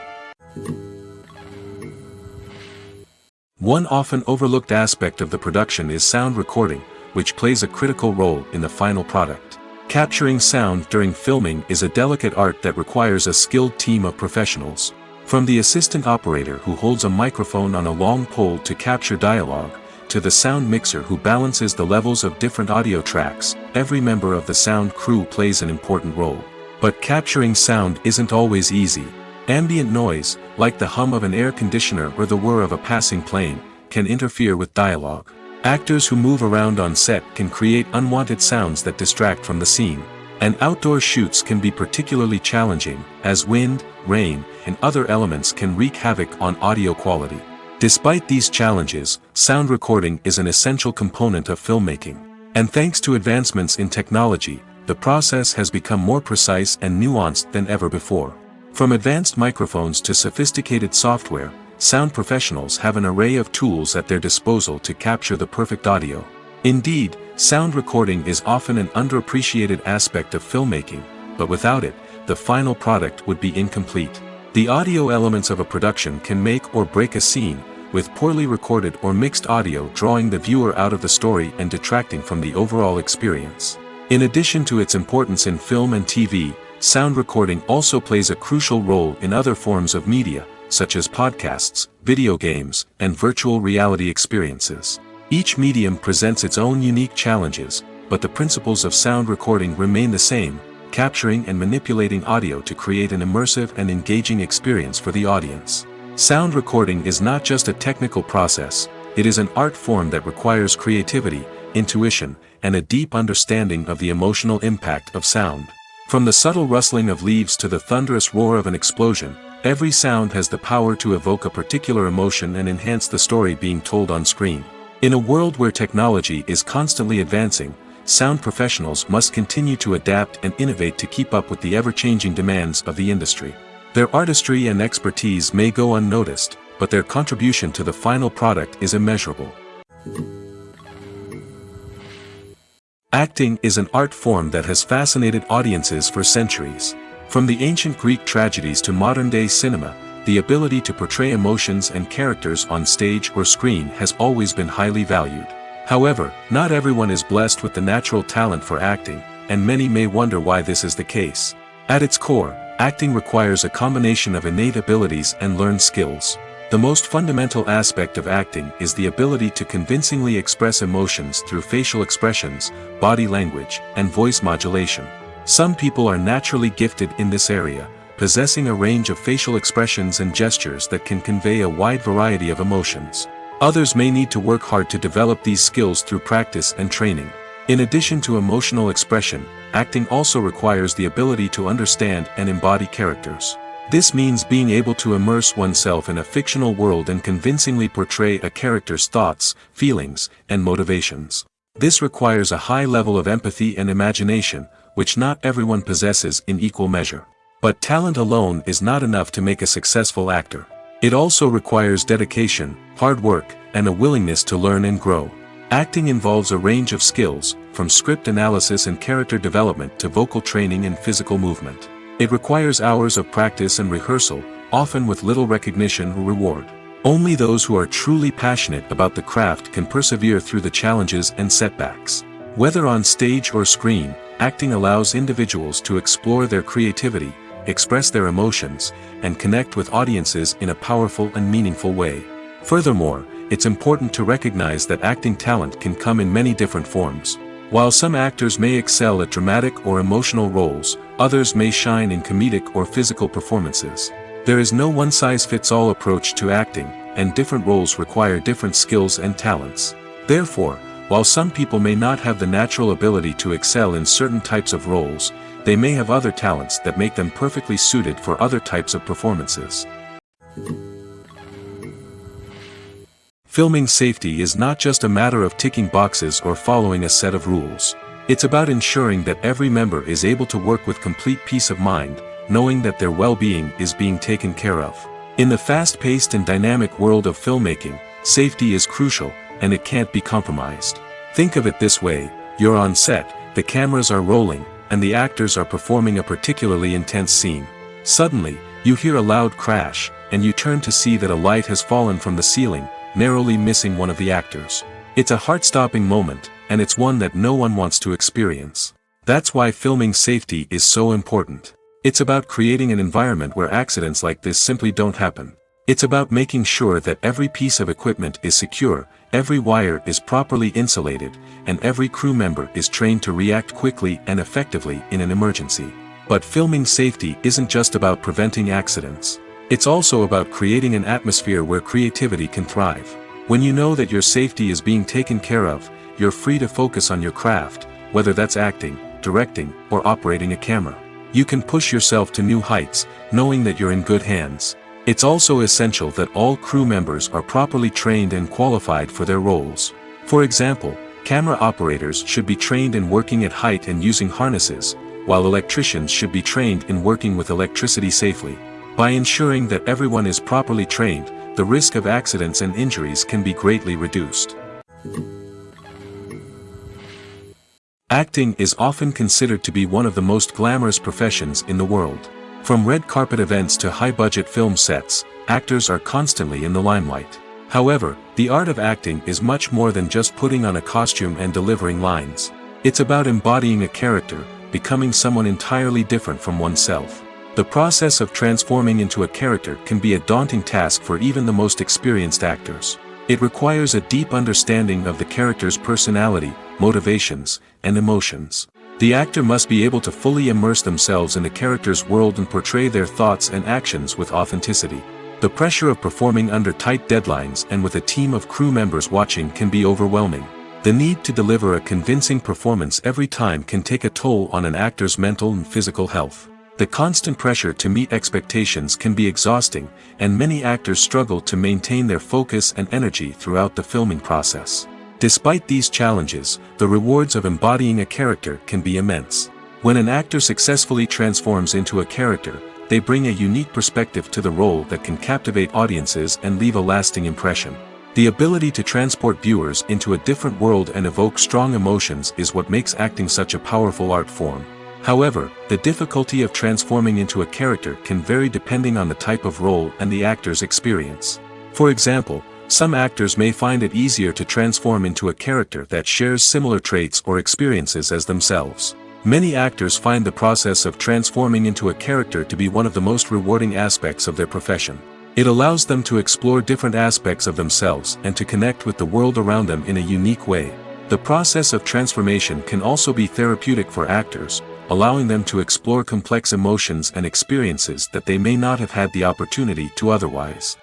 Speaker 1: One often overlooked aspect of the production is sound recording, which plays a critical role in the final product. Capturing sound during filming is a delicate art that requires a skilled team of professionals. From the assistant operator who holds a microphone on a long pole to capture dialogue, to the sound mixer who balances the levels of different audio tracks, every member of the sound crew plays an important role. But capturing sound isn't always easy. Ambient noise, like the hum of an air conditioner or the whir of a passing plane, can interfere with dialogue. Actors who move around on set can create unwanted sounds that distract from the scene. And outdoor shoots can be particularly challenging, as wind, rain, and other elements can wreak havoc on audio quality. Despite these challenges, sound recording is an essential component of filmmaking. And thanks to advancements in technology, the process has become more precise and nuanced than ever before. From advanced microphones to sophisticated software, sound professionals have an array of tools at their disposal to capture the perfect audio. Indeed, sound recording is often an underappreciated aspect of filmmaking, but without it, the final product would be incomplete. The audio elements of a production can make or break a scene, with poorly recorded or mixed audio drawing the viewer out of the story and detracting from the overall experience. In addition to its importance in film and TV, sound recording also plays a crucial role in other forms of media, such as podcasts, video games, and virtual reality experiences. Each medium presents its own unique challenges, but the principles of sound recording remain the same, capturing and manipulating audio to create an immersive and engaging experience for the audience. Sound recording is not just a technical process, it is an art form that requires creativity, intuition, and a deep understanding of the emotional impact of sound. From the subtle rustling of leaves to the thunderous roar of an explosion, every sound has the power to evoke a particular emotion and enhance the story being told on screen. In a world where technology is constantly advancing, sound professionals must continue to adapt and innovate to keep up with the ever-changing demands of the industry. Their artistry and expertise may go unnoticed, but their contribution to the final product is immeasurable. Acting is an art form that has fascinated audiences for centuries. From the ancient Greek tragedies to modern-day cinema, the ability to portray emotions and characters on stage or screen has always been highly valued. However, not everyone is blessed with the natural talent for acting, and many may wonder why this is the case. At its core, acting requires a combination of innate abilities and learned skills. The most fundamental aspect of acting is the ability to convincingly express emotions through facial expressions, body language, and voice modulation. Some people are naturally gifted in this area, possessing a range of facial expressions and gestures that can convey a wide variety of emotions. Others may need to work hard to develop these skills through practice and training. In addition to emotional expression, acting also requires the ability to understand and embody characters. This means being able to immerse oneself in a fictional world and convincingly portray a character's thoughts, feelings, and motivations. This requires a high level of empathy and imagination, which not everyone possesses in equal measure. But talent alone is not enough to make a successful actor. It also requires dedication, hard work, and a willingness to learn and grow. Acting involves a range of skills, from script analysis and character development to vocal training and physical movement. It requires hours of practice and rehearsal, often with little recognition or reward. Only those who are truly passionate about the craft can persevere through the challenges and setbacks. Whether on stage or screen, acting allows individuals to explore their creativity, express their emotions, and connect with audiences in a powerful and meaningful way. Furthermore, it's important to recognize that acting talent can come in many different forms. While some actors may excel at dramatic or emotional roles, others may shine in comedic or physical performances. There is no one-size-fits-all approach to acting, and different roles require different skills and talents. Therefore, while some people may not have the natural ability to excel in certain types of roles, they may have other talents that make them perfectly suited for other types of performances. Filming safety is not just a matter of ticking boxes or following a set of rules. It's about ensuring that every member is able to work with complete peace of mind, knowing that their well-being is being taken care of. In the fast-paced and dynamic world of filmmaking, safety is crucial, and it can't be compromised. Think of it this way: you're on set, the cameras are rolling, and the actors are performing a particularly intense scene. Suddenly, you hear a loud crash, and you turn to see that a light has fallen from the ceiling, narrowly missing one of the actors. It's a heart-stopping moment, and it's one that no one wants to experience. That's why filming safety is so important. It's about creating an environment where accidents like this simply don't happen. It's about making sure that every piece of equipment is secure, every wire is properly insulated, and every crew member is trained to react quickly and effectively in an emergency. But filming safety isn't just about preventing accidents. It's also about creating an atmosphere where creativity can thrive. When you know that your safety is being taken care of, you're free to focus on your craft, whether that's acting, directing, or operating a camera. You can push yourself to new heights, knowing that you're in good hands. It's also essential that all crew members are properly trained and qualified for their roles. For example, camera operators should be trained in working at height and using harnesses, while electricians should be trained in working with electricity safely. By ensuring that everyone is properly trained, the risk of accidents and injuries can be greatly reduced. Acting is often considered to be one of the most glamorous professions in the world. From red carpet events to high-budget film sets, actors are constantly in the limelight. However, the art of acting is much more than just putting on a costume and delivering lines. It's about embodying a character, becoming someone entirely different from oneself. The process of transforming into a character can be a daunting task for even the most experienced actors. It requires a deep understanding of the character's personality, motivations, and emotions. The actor must be able to fully immerse themselves in the character's world and portray their thoughts and actions with authenticity. The pressure of performing under tight deadlines and with a team of crew members watching can be overwhelming. The need to deliver a convincing performance every time can take a toll on an actor's mental and physical health. The constant pressure to meet expectations can be exhausting, and many actors struggle to maintain their focus and energy throughout the filming process. Despite these challenges, the rewards of embodying a character can be immense. When an actor successfully transforms into a character, they bring a unique perspective to the role that can captivate audiences and leave a lasting impression. The ability to transport viewers into a different world and evoke strong emotions is what makes acting such a powerful art form. However, the difficulty of transforming into a character can vary depending on the type of role and the actor's experience. For example, some actors may find it easier to transform into a character that shares similar traits or experiences as themselves. Many actors find the process of transforming into a character to be one of the most rewarding aspects of their profession. It allows them to explore different aspects of themselves and to connect with the world around them in a unique way. The process of transformation can also be therapeutic for actors, allowing them to explore complex emotions and experiences that they may not have had the opportunity to otherwise.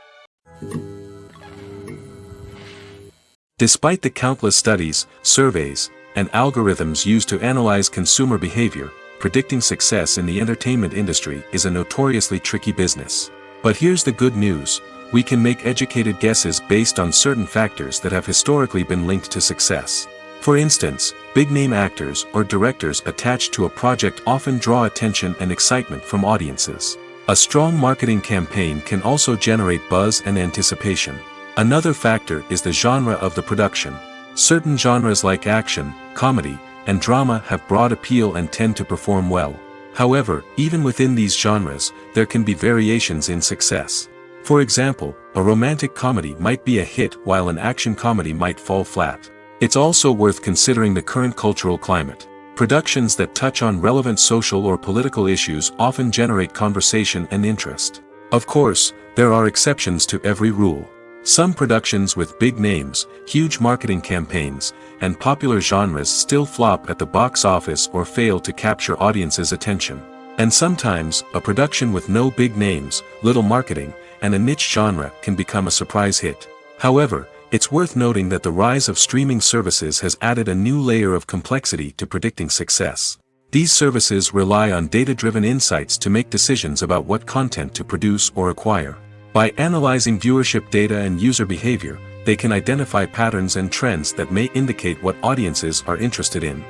Speaker 1: Despite the countless studies, surveys, and algorithms used to analyze consumer behavior, predicting success in the entertainment industry is a notoriously tricky business. But here's the good news: we can make educated guesses based on certain factors that have historically been linked to success. For instance, big-name actors or directors attached to a project often draw attention and excitement from audiences. A strong marketing campaign can also generate buzz and anticipation. Another factor is the genre of the production. Certain genres like action, comedy, and drama have broad appeal and tend to perform well. However, even within these genres, there can be variations in success. For example, a romantic comedy might be a hit while an action comedy might fall flat. It's also worth considering the current cultural climate. Productions that touch on relevant social or political issues often generate conversation and interest. Of course, there are exceptions to every rule. Some productions with big names, huge marketing campaigns, and popular genres still flop at the box office or fail to capture audiences' attention. And sometimes, a production with no big names, little marketing, and a niche genre can become a surprise hit. However, it's worth noting that the rise of streaming services has added a new layer of complexity to predicting success. These services rely on data-driven insights to make decisions about what content to produce or acquire. By analyzing viewership data and user behavior, they can identify patterns and trends that may indicate what audiences are interested in.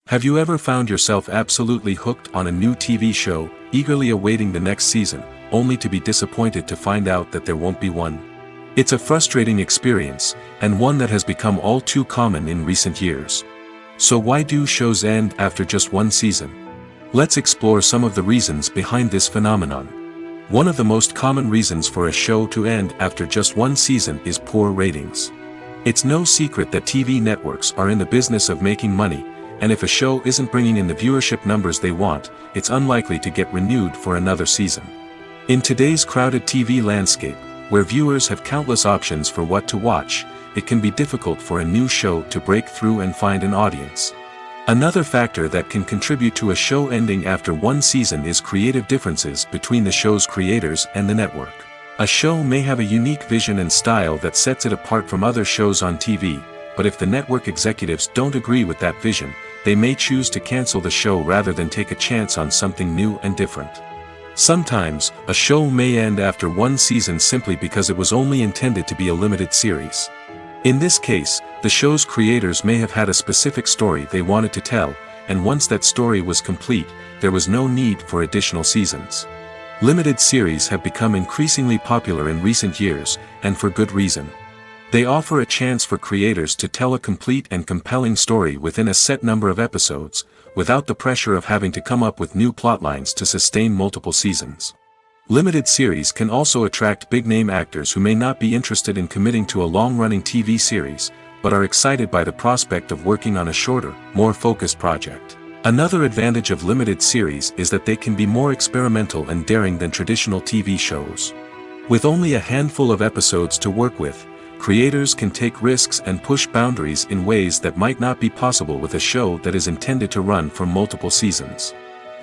Speaker 1: Have you ever found yourself absolutely hooked on a new TV show, eagerly awaiting the next season, only to be disappointed to find out that there won't be one? It's a frustrating experience, and one that has become all too common in recent years. So why do shows end after just one season? Let's explore some of the reasons behind this phenomenon. One of the most common reasons for a show to end after just one season is poor ratings. It's no secret that TV networks are in the business of making money, and if a show isn't bringing in the viewership numbers they want, it's unlikely to get renewed for another season. In today's crowded TV landscape, where viewers have countless options for what to watch, it can be difficult for a new show to break through and find an audience. Another factor that can contribute to a show ending after one season is creative differences between the show's creators and the network. A show may have a unique vision and style that sets it apart from other shows on TV, but if the network executives don't agree with that vision, they may choose to cancel the show rather than take a chance on something new and different. Sometimes, a show may end after one season simply because it was only intended to be a limited series. In this case, the show's creators may have had a specific story they wanted to tell, and once that story was complete, there was no need for additional seasons. Limited series have become increasingly popular in recent years, and for good reason. They offer a chance for creators to tell a complete and compelling story within a set number of episodes, without the pressure of having to come up with new plotlines to sustain multiple seasons. Limited series can also attract big-name actors who may not be interested in committing to a long-running TV series, but are excited by the prospect of working on a shorter, more focused project. Another advantage of limited series is that they can be more experimental and daring than traditional TV shows. With only a handful of episodes to work with, creators can take risks and push boundaries in ways that might not be possible with a show that is intended to run for multiple seasons.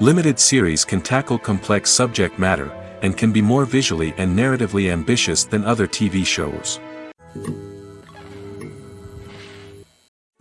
Speaker 1: Limited series can tackle complex subject matter, and can be more visually and narratively ambitious than other TV shows.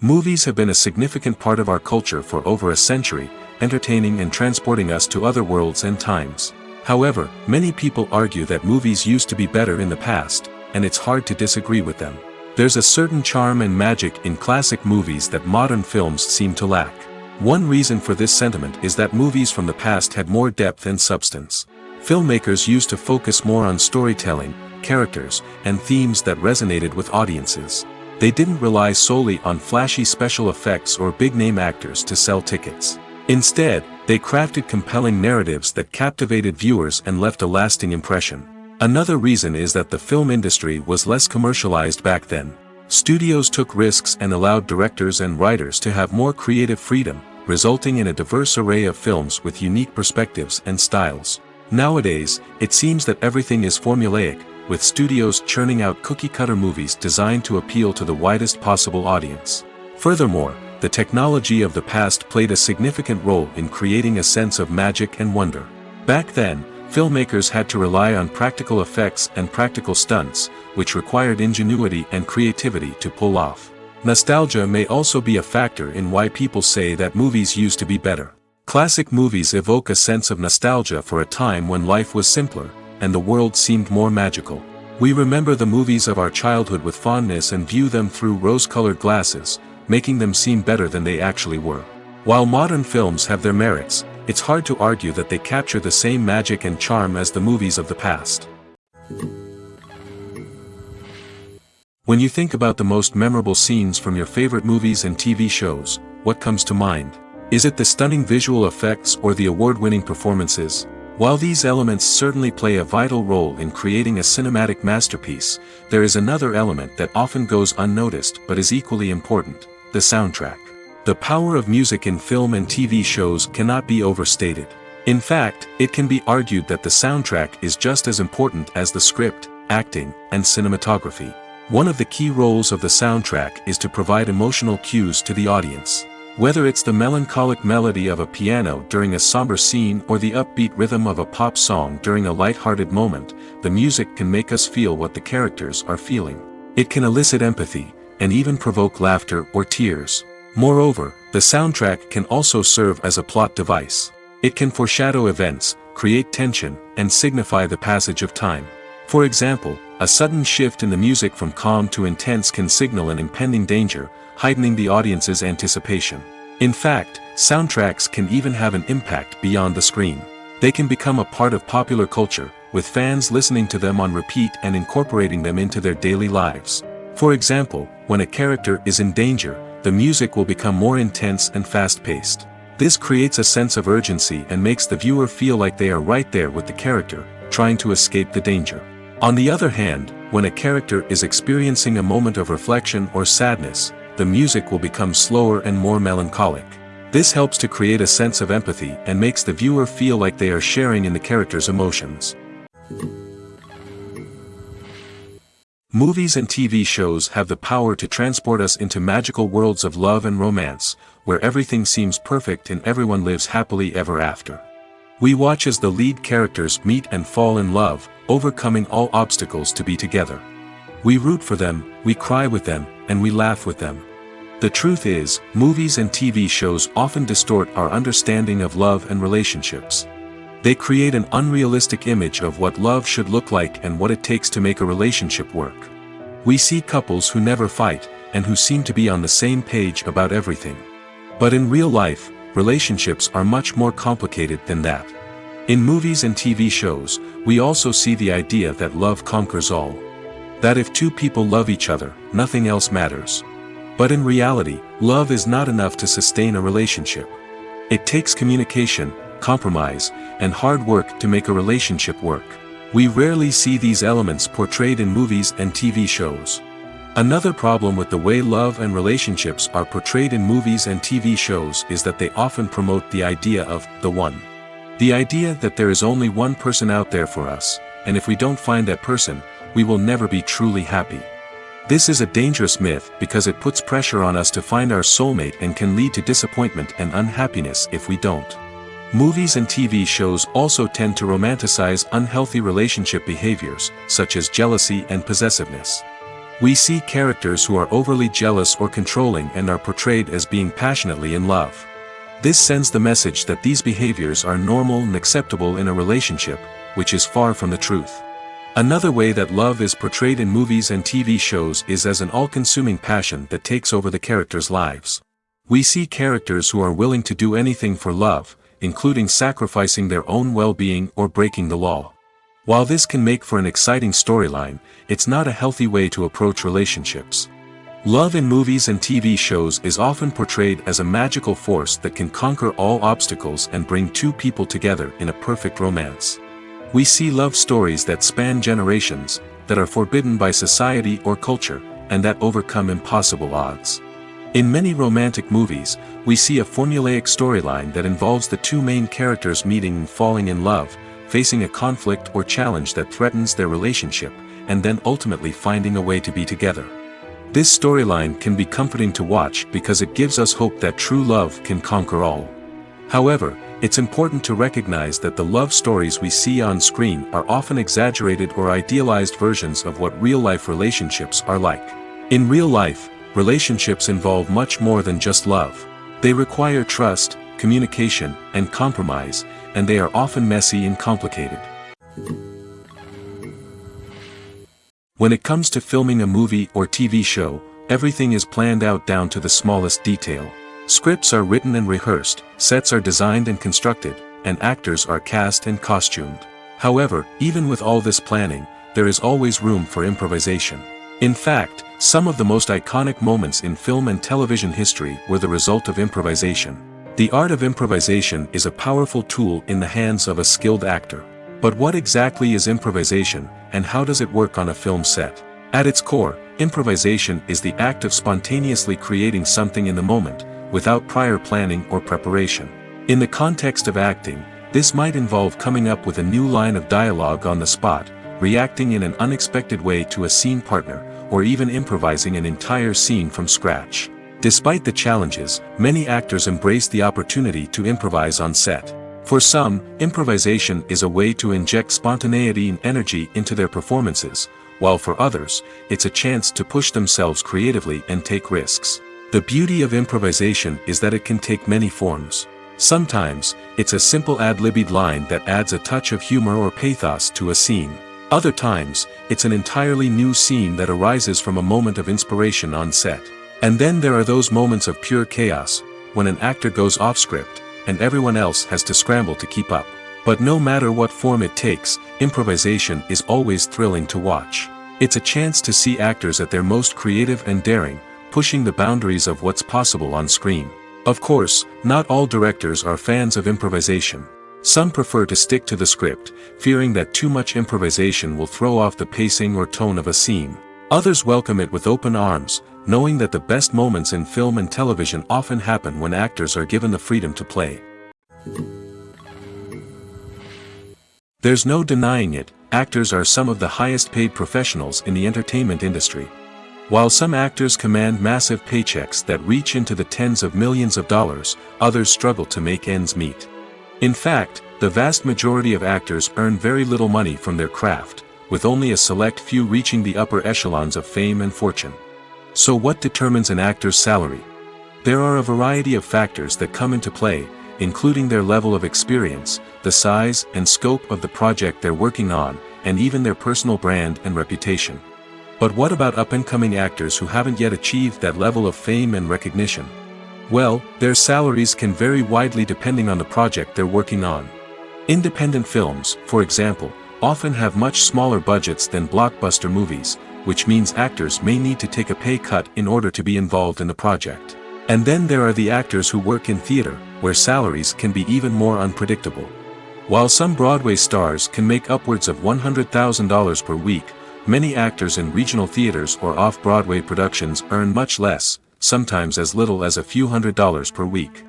Speaker 1: Movies have been a significant part of our culture for over a century, entertaining and transporting us to other worlds and times. However, many people argue that movies used to be better in the past, and it's hard to disagree with them. There's a certain charm and magic in classic movies that modern films seem to lack. One reason for this sentiment is that movies from the past had more depth and substance. Filmmakers used to focus more on storytelling, characters, and themes that resonated with audiences. They didn't rely solely on flashy special effects or big-name actors to sell tickets. Instead, they crafted compelling narratives that captivated viewers and left a lasting impression. Another reason is that the film industry was less commercialized back then. Studios took risks and allowed directors and writers to have more creative freedom, resulting in a diverse array of films with unique perspectives and styles. Nowadays, it seems that everything is formulaic, with studios churning out cookie-cutter movies designed to appeal to the widest possible audience. Furthermore, the technology of the past played a significant role in creating a sense of magic and wonder. Back then, filmmakers had to rely on practical effects and practical stunts, which required ingenuity and creativity to pull off. Nostalgia may also be a factor in why people say that movies used to be better. Classic movies evoke a sense of nostalgia for a time when life was simpler, and the world seemed more magical. We remember the movies of our childhood with fondness and view them through rose-colored glasses, making them seem better than they actually were. While modern films have their merits, it's hard to argue that they capture the same magic and charm as the movies of the past. When you think about the most memorable scenes from your favorite movies and TV shows, what comes to mind? Is it the stunning visual effects or the award-winning performances? While these elements certainly play a vital role in creating a cinematic masterpiece, there is another element that often goes unnoticed but is equally important: the soundtrack. The power of music in film and TV shows cannot be overstated. In fact, it can be argued that the soundtrack is just as important as the script, acting, and cinematography. One of the key roles of the soundtrack is to provide emotional cues to the audience. Whether it's the melancholic melody of a piano during a somber scene or the upbeat rhythm of a pop song during a light-hearted moment, the music can make us feel what the characters are feeling. It can elicit empathy, and even provoke laughter or tears. Moreover, the soundtrack can also serve as a plot device. It can foreshadow events, create tension, and signify the passage of time. For example, a sudden shift in the music from calm to intense can signal an impending danger, heightening the audience's anticipation. In fact, soundtracks can even have an impact beyond the screen. They can become a part of popular culture, with fans listening to them on repeat and incorporating them into their daily lives. For example, when a character is in danger, the music will become more intense and fast-paced. This creates a sense of urgency and makes the viewer feel like they are right there with the character, trying to escape the danger. On the other hand, when a character is experiencing a moment of reflection or sadness, the music will become slower and more melancholic. This helps to create a sense of empathy and makes the viewer feel like they are sharing in the character's emotions. Movies and TV shows have the power to transport us into magical worlds of love and romance, where everything seems perfect and everyone lives happily ever after. We watch as the lead characters meet and fall in love, overcoming all obstacles to be together. We root for them, we cry with them, and we laugh with them. The truth is, movies and TV shows often distort our understanding of love and relationships. They create an unrealistic image of what love should look like and what it takes to make a relationship work. We see couples who never fight, and who seem to be on the same page about everything. But in real life, relationships are much more complicated than that. In movies and TV shows, we also see the idea that love conquers all. That if two people love each other, nothing else matters. But in reality, love is not enough to sustain a relationship. It takes communication, compromise, and hard work to make a relationship work. We rarely see these elements portrayed in movies and TV shows. Another problem with the way love and relationships are portrayed in movies and TV shows is that they often promote the idea of the one. The idea that there is only one person out there for us, and if we don't find that person, we will never be truly happy. This is a dangerous myth because it puts pressure on us to find our soulmate and can lead to disappointment and unhappiness if we don't. Movies and TV shows also tend to romanticize unhealthy relationship behaviors, such as jealousy and possessiveness. We see characters who are overly jealous or controlling and are portrayed as being passionately in love. This sends the message that these behaviors are normal and acceptable in a relationship, which is far from the truth. Another way that love is portrayed in movies and TV shows is as an all-consuming passion that takes over the characters' lives. We see characters who are willing to do anything for love, including sacrificing their own well-being or breaking the law. While this can make for an exciting storyline, it's not a healthy way to approach relationships. Love in movies and TV shows is often portrayed as a magical force that can conquer all obstacles and bring two people together in a perfect romance. We see love stories that span generations, that are forbidden by society or culture, and that overcome impossible odds. In many romantic movies, we see a formulaic storyline that involves the two main characters meeting and falling in love, facing a conflict or challenge that threatens their relationship, and then ultimately finding a way to be together. This storyline can be comforting to watch because it gives us hope that true love can conquer all. However, it's important to recognize that the love stories we see on screen are often exaggerated or idealized versions of what real-life relationships are like. In real life, relationships involve much more than just love. They require trust, communication, and compromise, and they are often messy and complicated. When it comes to filming a movie or TV show, everything is planned out down to the smallest detail. Scripts are written and rehearsed, sets are designed and constructed, and actors are cast and costumed. However, even with all this planning, there is always room for improvisation. In fact, some of the most iconic moments in film and television history were the result of improvisation. The art of improvisation is a powerful tool in the hands of a skilled actor. But what exactly is improvisation, and how does it work on a film set? At its core, improvisation is the act of spontaneously creating something in the moment, without prior planning or preparation. In the context of acting, This might involve coming up with a new line of dialogue on the spot, reacting in an unexpected way to a scene partner, or even improvising an entire scene from scratch. Despite the challenges, many actors embrace the opportunity to improvise on set. For some, improvisation is a way to inject spontaneity and energy into their performances, while for others, it's a chance to push themselves creatively and take risks. The beauty of improvisation is that it can take many forms. Sometimes, it's a simple ad-libbed line that adds a touch of humor or pathos to a scene. Other times, it's an entirely new scene that arises from a moment of inspiration on set. And then there are those moments of pure chaos, when an actor goes off script, and everyone else has to scramble to keep up. But no matter what form it takes, improvisation is always thrilling to watch. It's a chance to see actors at their most creative and daring, pushing the boundaries of what's possible on screen. Of course, not all directors are fans of improvisation. Some prefer to stick to the script, fearing that too much improvisation will throw off the pacing or tone of a scene. Others welcome it with open arms, knowing that the best moments in film and television often happen when actors are given the freedom to play. There's no denying it, actors are some of the highest paid professionals in the entertainment industry. While some actors command massive paychecks that reach into the tens of millions of dollars, others struggle to make ends meet. In fact, the vast majority of actors earn very little money from their craft, with only a select few reaching the upper echelons of fame and fortune. So what determines an actor's salary? There are a variety of factors that come into play, including their level of experience, the size and scope of the project they're working on, and even their personal brand and reputation. But what about up-and-coming actors who haven't yet achieved that level of fame and recognition? Well, their salaries can vary widely depending on the project they're working on. Independent films, for example, often have much smaller budgets than blockbuster movies, which means actors may need to take a pay cut in order to be involved in the project. And then there are the actors who work in theater, where salaries can be even more unpredictable. While some Broadway stars can make upwards of $100,000 per week, many actors in regional theaters or off-Broadway productions earn much less, sometimes as little as a few $100s per week.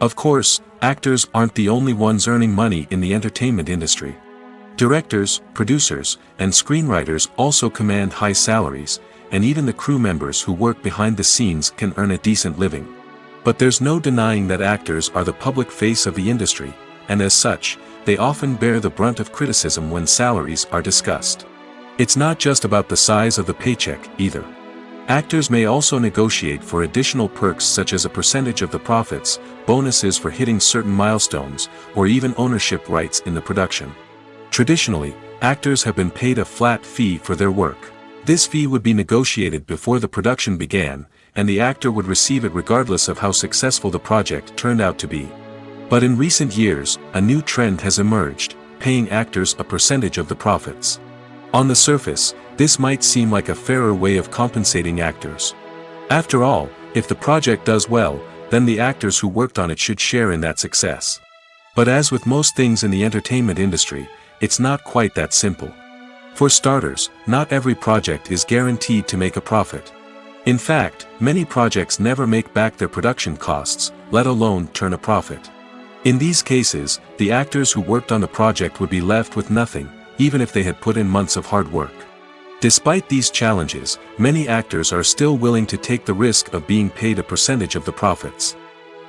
Speaker 1: Of course, actors aren't the only ones earning money in the entertainment industry. Directors, producers, and screenwriters also command high salaries, and even the crew members who work behind the scenes can earn a decent living. But there's no denying that actors are the public face of the industry, and as such, they often bear the brunt of criticism when salaries are discussed. It's not just about the size of the paycheck, either. Actors may also negotiate for additional perks such as a percentage of the profits, bonuses for hitting certain milestones, or even ownership rights in the production. Traditionally, actors have been paid a flat fee for their work. This fee would be negotiated before the production began, and the actor would receive it regardless of how successful the project turned out to be. But in recent years, a new trend has emerged, paying actors a percentage of the profits. On the surface, this might seem like a fairer way of compensating actors. After all, if the project does well, then the actors who worked on it should share in that success. But as with most things in the entertainment industry, it's not quite that simple. For starters, not every project is guaranteed to make a profit. In fact, many projects never make back their production costs, let alone turn a profit. In these cases, the actors who worked on the project would be left with nothing, even if they had put in months of hard work. Despite these challenges, many actors are still willing to take the risk of being paid a percentage of the profits.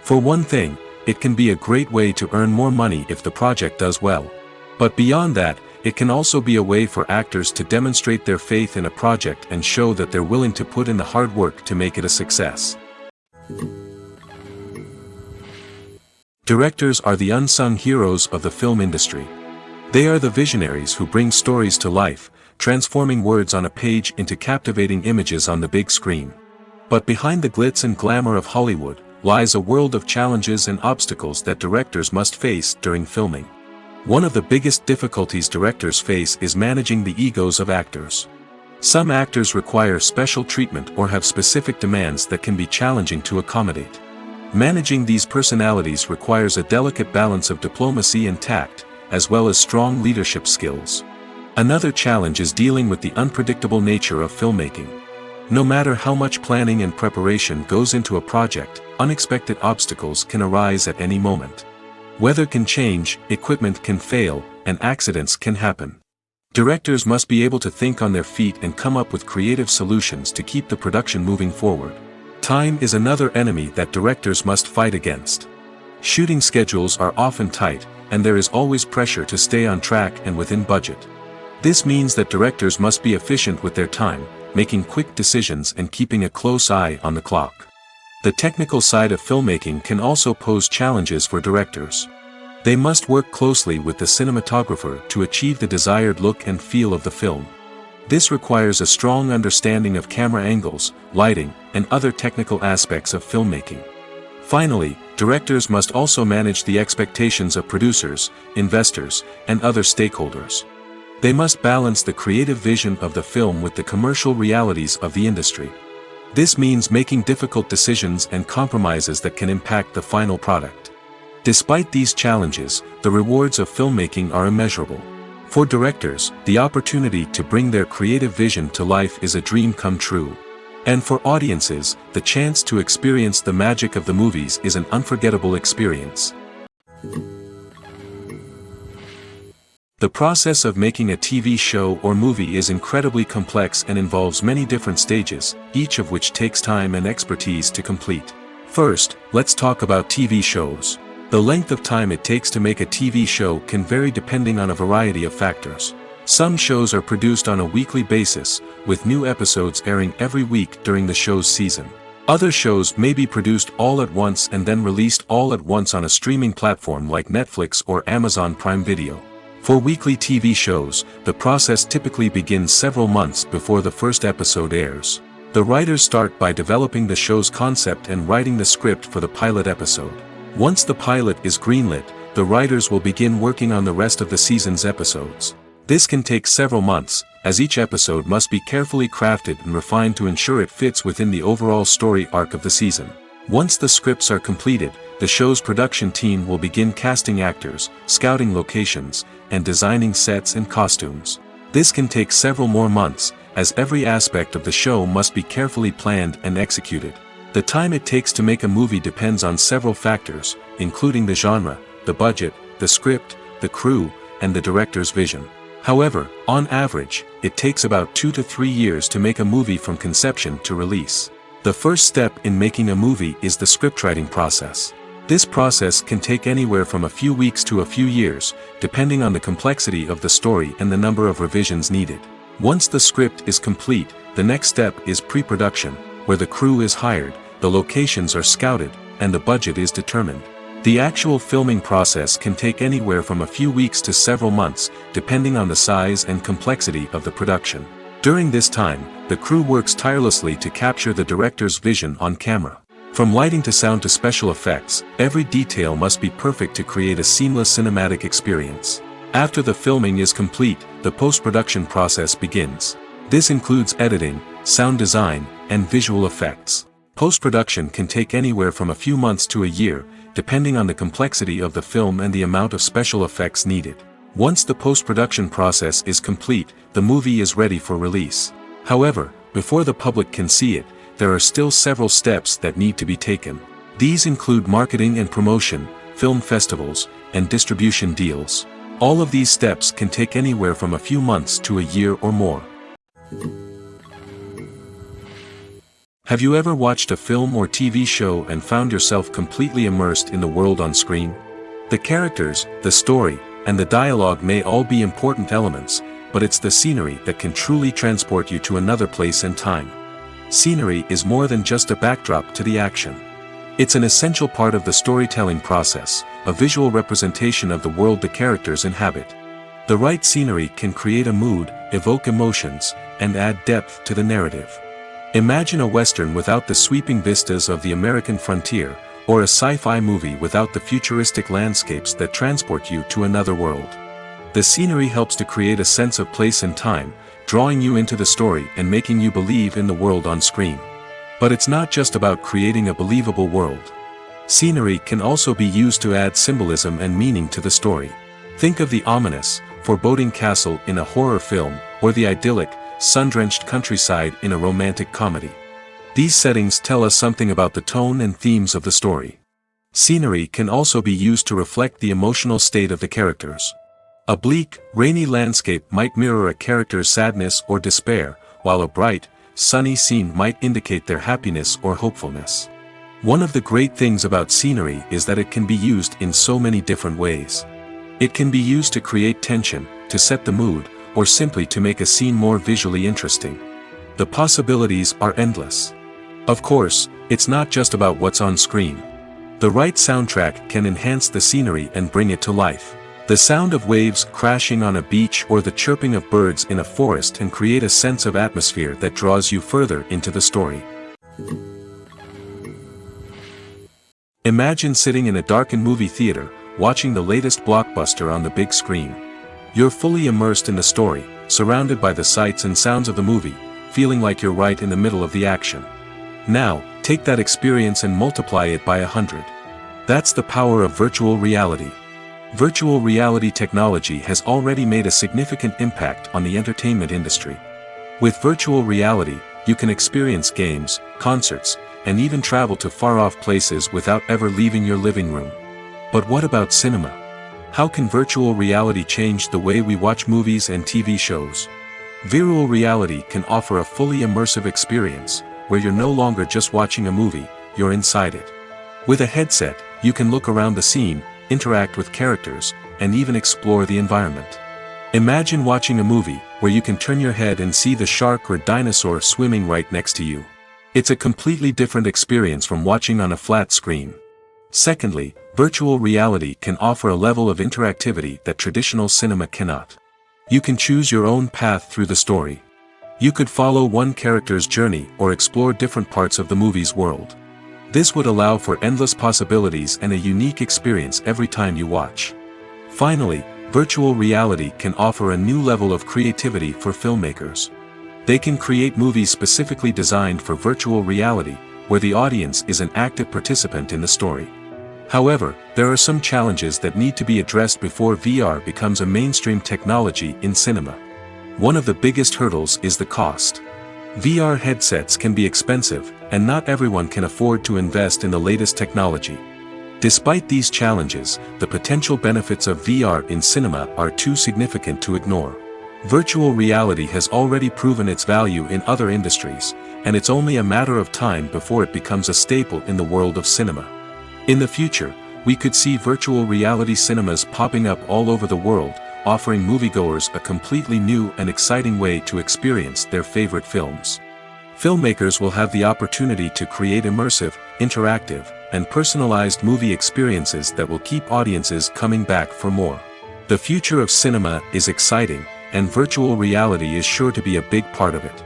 Speaker 1: For one thing, it can be a great way to earn more money if the project does well. But beyond that, it can also be a way for actors to demonstrate their faith in a project and show that they're willing to put in the hard work to make it a success. Directors are the unsung heroes of the film industry. They are the visionaries who bring stories to life, transforming words on a page into captivating images on the big screen. But behind the glitz and glamour of Hollywood, lies a world of challenges and obstacles that directors must face during filming. One of the biggest difficulties directors face is managing the egos of actors. Some actors require special treatment or have specific demands that can be challenging to accommodate. Managing these personalities requires a delicate balance of diplomacy and tact, as well as strong leadership skills. Another challenge is dealing with the unpredictable nature of filmmaking. No matter how much planning and preparation goes into a project, unexpected obstacles can arise at any moment. Weather can change, equipment can fail, and accidents can happen. Directors must be able to think on their feet and come up with creative solutions to keep the production moving forward. Time is another enemy that directors must fight against. Shooting schedules are often tight, and there is always pressure to stay on track and within budget. This means that directors must be efficient with their time, making quick decisions and keeping a close eye on the clock. The technical side of filmmaking can also pose challenges for directors. They must work closely with the cinematographer to achieve the desired look and feel of the film. This requires a strong understanding of camera angles, lighting, and other technical aspects of filmmaking. Finally, directors must also manage the expectations of producers, investors, and other stakeholders. They must balance the creative vision of the film with the commercial realities of the industry. This means making difficult decisions and compromises that can impact the final product. Despite these challenges, the rewards of filmmaking are immeasurable. For directors, the opportunity to bring their creative vision to life is a dream come true. And for audiences, the chance to experience the magic of the movies is an unforgettable experience. The process of making a TV show or movie is incredibly complex and involves many different stages, each of which takes time and expertise to complete. First, let's talk about TV shows. The length of time it takes to make a TV show can vary depending on a variety of factors. Some shows are produced on a weekly basis, with new episodes airing every week during the show's season. Other shows may be produced all at once and then released all at once on a streaming platform like Netflix or Amazon Prime Video. For weekly TV shows, the process typically begins several months before the first episode airs. The writers start by developing the show's concept and writing the script for the pilot episode. Once the pilot is greenlit, the writers will begin working on the rest of the season's episodes. This can take several months, as each episode must be carefully crafted and refined to ensure it fits within the overall story arc of the season. Once the scripts are completed, the show's production team will begin casting actors, scouting locations, and designing sets and costumes. This can take several more months, as every aspect of the show must be carefully planned and executed. The time it takes to make a movie depends on several factors, including the genre, the budget, the script, the crew, and the director's vision. However, on average, it takes about 2 to 3 years to make a movie from conception to release. The first step in making a movie is the scriptwriting process. This process can take anywhere from a few weeks to a few years, depending on the complexity of the story and the number of revisions needed. Once the script is complete, the next step is pre-production, where the crew is hired, the locations are scouted, and the budget is determined. The actual filming process can take anywhere from a few weeks to several months, depending on the size and complexity of the production. During this time, the crew works tirelessly to capture the director's vision on camera. From lighting to sound to special effects, every detail must be perfect to create a seamless cinematic experience. After the filming is complete, the post-production process begins. This includes editing, sound design, and visual effects. Post-production can take anywhere from a few months to a year, depending on the complexity of the film and the amount of special effects needed. Once the post-production process is complete, the movie is ready for release. However, before the public can see it, there are still several steps that need to be taken. These include marketing and promotion, film festivals, and distribution deals. All of these steps can take anywhere from a few months to a year or more. Have you ever watched a film or TV show and found yourself completely immersed in the world on screen? The characters, the story, and the dialogue may all be important elements, but it's the scenery that can truly transport you to another place and time. Scenery is more than just a backdrop to the action. It's an essential part of the storytelling process, a visual representation of the world the characters inhabit. The right scenery can create a mood, evoke emotions, and add depth to the narrative. Imagine a Western without the sweeping vistas of the American frontier, or a sci-fi movie without the futuristic landscapes that transport you to another world. The scenery helps to create a sense of place and time, drawing you into the story and making you believe in the world on screen. But it's not just about creating a believable world. Scenery can also be used to add symbolism and meaning to the story. Think of the ominous, foreboding castle in a horror film, or the idyllic, sun-drenched countryside in a romantic comedy. These settings tell us something about the tone and themes of the story. Scenery can also be used to reflect the emotional state of the characters. A bleak, rainy landscape might mirror a character's sadness or despair, while a bright, sunny scene might indicate their happiness or hopefulness. One of the great things about scenery is that it can be used in so many different ways. It can be used to create tension, to set the mood, or simply to make a scene more visually interesting. The possibilities are endless. Of course, it's not just about what's on screen. The right soundtrack can enhance the scenery and bring it to life. The sound of waves crashing on a beach or the chirping of birds in a forest can create a sense of atmosphere that draws you further into the story. Imagine sitting in a darkened movie theater, watching the latest blockbuster on the big screen. You're fully immersed in the story, surrounded by the sights and sounds of the movie, feeling like you're right in the middle of the action. Now, take that experience and multiply it by 100. That's the power of virtual reality. Virtual reality technology has already made a significant impact on the entertainment industry. With virtual reality, you can experience games, concerts, and even travel to far-off places without ever leaving your living room. But what about cinema? How can virtual reality change the way we watch movies and TV shows? Virtual reality can offer a fully immersive experience, where you're no longer just watching a movie, you're inside it. With a headset, you can look around the scene, interact with characters, and even explore the environment. Imagine watching a movie, where you can turn your head and see the shark or dinosaur swimming right next to you. It's a completely different experience from watching on a flat screen. Secondly, virtual reality can offer a level of interactivity that traditional cinema cannot. You can choose your own path through the story. You could follow one character's journey or explore different parts of the movie's world. This would allow for endless possibilities and a unique experience every time you watch. Finally, virtual reality can offer a new level of creativity for filmmakers. They can create movies specifically designed for virtual reality, where the audience is an active participant in the story. However, there are some challenges that need to be addressed before VR becomes a mainstream technology in cinema. One of the biggest hurdles is the cost. VR headsets can be expensive, and not everyone can afford to invest in the latest technology. Despite these challenges, the potential benefits of VR in cinema are too significant to ignore. Virtual reality has already proven its value in other industries, and it's only a matter of time before it becomes a staple in the world of cinema. In the future, we could see virtual reality cinemas popping up all over the world, offering moviegoers a completely new and exciting way to experience their favorite films. Filmmakers will have the opportunity to create immersive, interactive, and personalized movie experiences that will keep audiences coming back for more. The future of cinema is exciting, and virtual reality is sure to be a big part of it.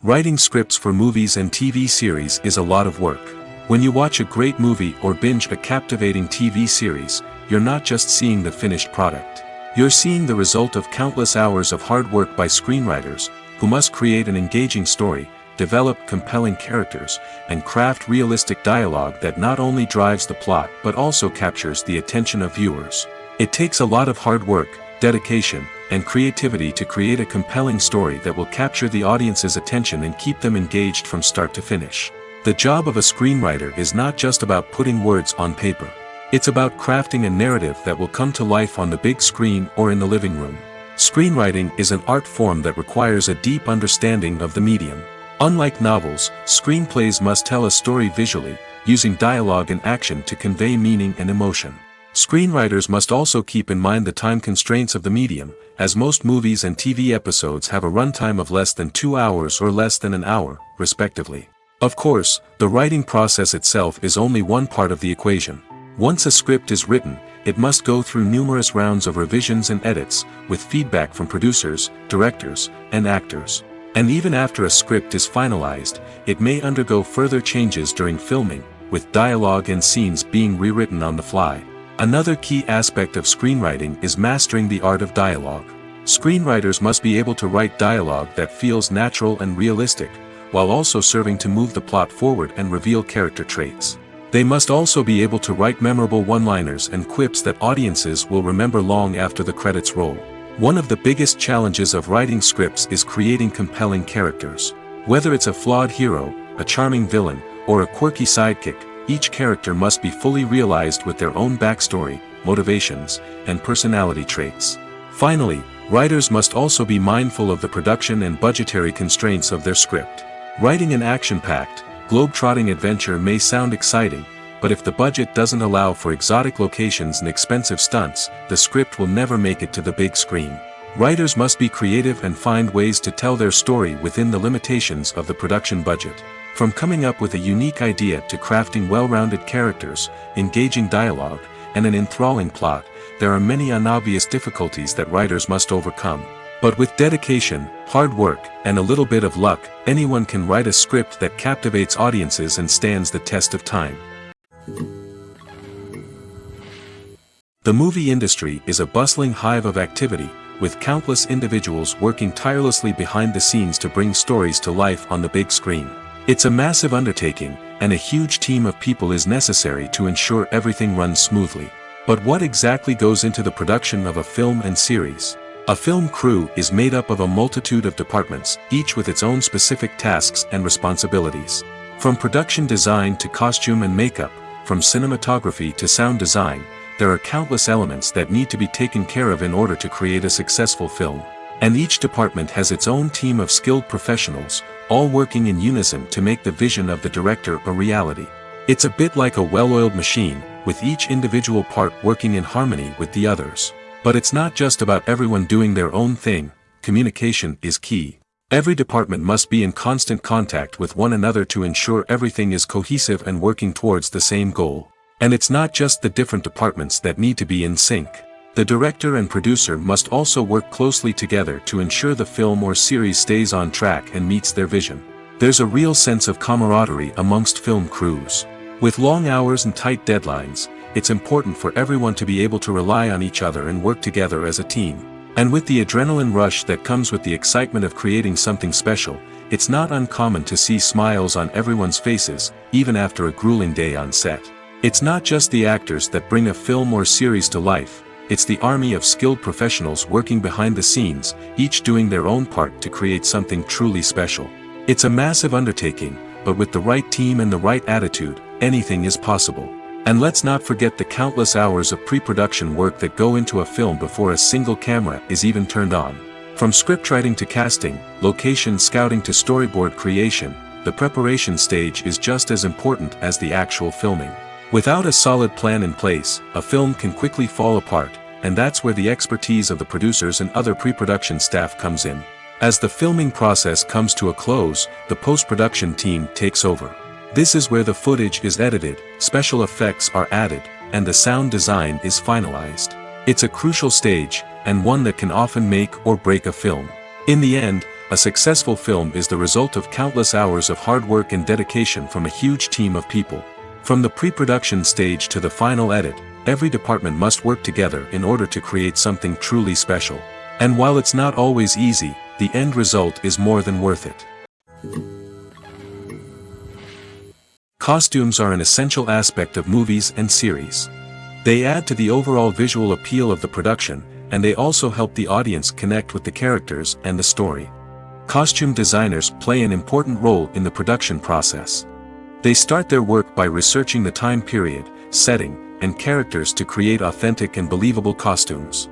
Speaker 1: Writing scripts for movies and TV series is a lot of work. When you watch a great movie or binge a captivating TV series, you're not just seeing the finished product. You're seeing the result of countless hours of hard work by screenwriters, who must create an engaging story, develop compelling characters, and craft realistic dialogue that not only drives the plot but also captures the attention of viewers. It takes a lot of hard work, dedication, and creativity to create a compelling story that will capture the audience's attention and keep them engaged from start to finish. The job of a screenwriter is not just about putting words on paper. It's about crafting a narrative that will come to life on the big screen or in the living room. Screenwriting is an art form that requires a deep understanding of the medium. Unlike novels, screenplays must tell a story visually, using dialogue and action to convey meaning and emotion. Screenwriters must also keep in mind the time constraints of the medium, as most movies and TV episodes have a runtime of less than 2 hours or less than an hour, respectively. Of course, the writing process itself is only one part of the equation. Once a script is written, it must go through numerous rounds of revisions and edits, with feedback from producers, directors, and actors. And even after a script is finalized, it may undergo further changes during filming, with dialogue and scenes being rewritten on the fly. Another key aspect of screenwriting is mastering the art of dialogue. Screenwriters must be able to write dialogue that feels natural and realistic, while also serving to move the plot forward and reveal character traits. They must also be able to write memorable one-liners and quips that audiences will remember long after the credits roll. One of the biggest challenges of writing scripts is creating compelling characters. Whether it's a flawed hero, a charming villain, or a quirky sidekick, each character must be fully realized with their own backstory, motivations, and personality traits. Finally, writers must also be mindful of the production and budgetary constraints of their script. Writing an action-packed, globe-trotting adventure may sound exciting, but if the budget doesn't allow for exotic locations and expensive stunts, the script will never make it to the big screen. Writers must be creative and find ways to tell their story within the limitations of the production budget. From coming up with a unique idea to crafting well-rounded characters, engaging dialogue, and an enthralling plot, there are many unobvious difficulties that writers must overcome. But with dedication, hard work, and a little bit of luck, anyone can write a script that captivates audiences and stands the test of time. The movie industry is a bustling hive of activity, with countless individuals working tirelessly behind the scenes to bring stories to life on the big screen. It's a massive undertaking, and a huge team of people is necessary to ensure everything runs smoothly. But what exactly goes into the production of a film and series? A film crew is made up of a multitude of departments, each with its own specific tasks and responsibilities. From production design to costume and makeup, from cinematography to sound design, there are countless elements that need to be taken care of in order to create a successful film. And each department has its own team of skilled professionals, all working in unison to make the vision of the director a reality. It's a bit like a well-oiled machine, with each individual part working in harmony with the others. But it's not just about everyone doing their own thing. Communication is key. Every department must be in constant contact with one another to ensure everything is cohesive and working towards the same goal. And it's not just the different departments that need to be in sync. The director and producer must also work closely together to ensure the film or series stays on track and meets their vision. There's a real sense of camaraderie amongst film crews. With long hours and tight deadlines, it's important for everyone to be able to rely on each other and work together as a team. And with the adrenaline rush that comes with the excitement of creating something special, it's not uncommon to see smiles on everyone's faces, even after a grueling day on set. It's not just the actors that bring a film or series to life, it's the army of skilled professionals working behind the scenes, each doing their own part to create something truly special. It's a massive undertaking, but with the right team and the right attitude, anything is possible. And let's not forget the countless hours of pre-production work that go into a film before a single camera is even turned on. From scriptwriting to casting, location scouting to storyboard creation, the preparation stage is just as important as the actual filming. Without a solid plan in place, a film can quickly fall apart, and that's where the expertise of the producers and other pre-production staff comes in. As the filming process comes to a close, the post-production team takes over. This is where the footage is edited, special effects are added, and the sound design is finalized. It's a crucial stage, and one that can often make or break a film. In the end, a successful film is the result of countless hours of hard work and dedication from a huge team of people. From the pre-production stage to the final edit, every department must work together in order to create something truly special. And while it's not always easy, the end result is more than worth it. Costumes are an essential aspect of movies and series. They add to the overall visual appeal of the production, and they also help the audience connect with the characters and the story. Costume designers play an important role in the production process. They start their work by researching the time period, setting, and characters to create authentic and believable costumes.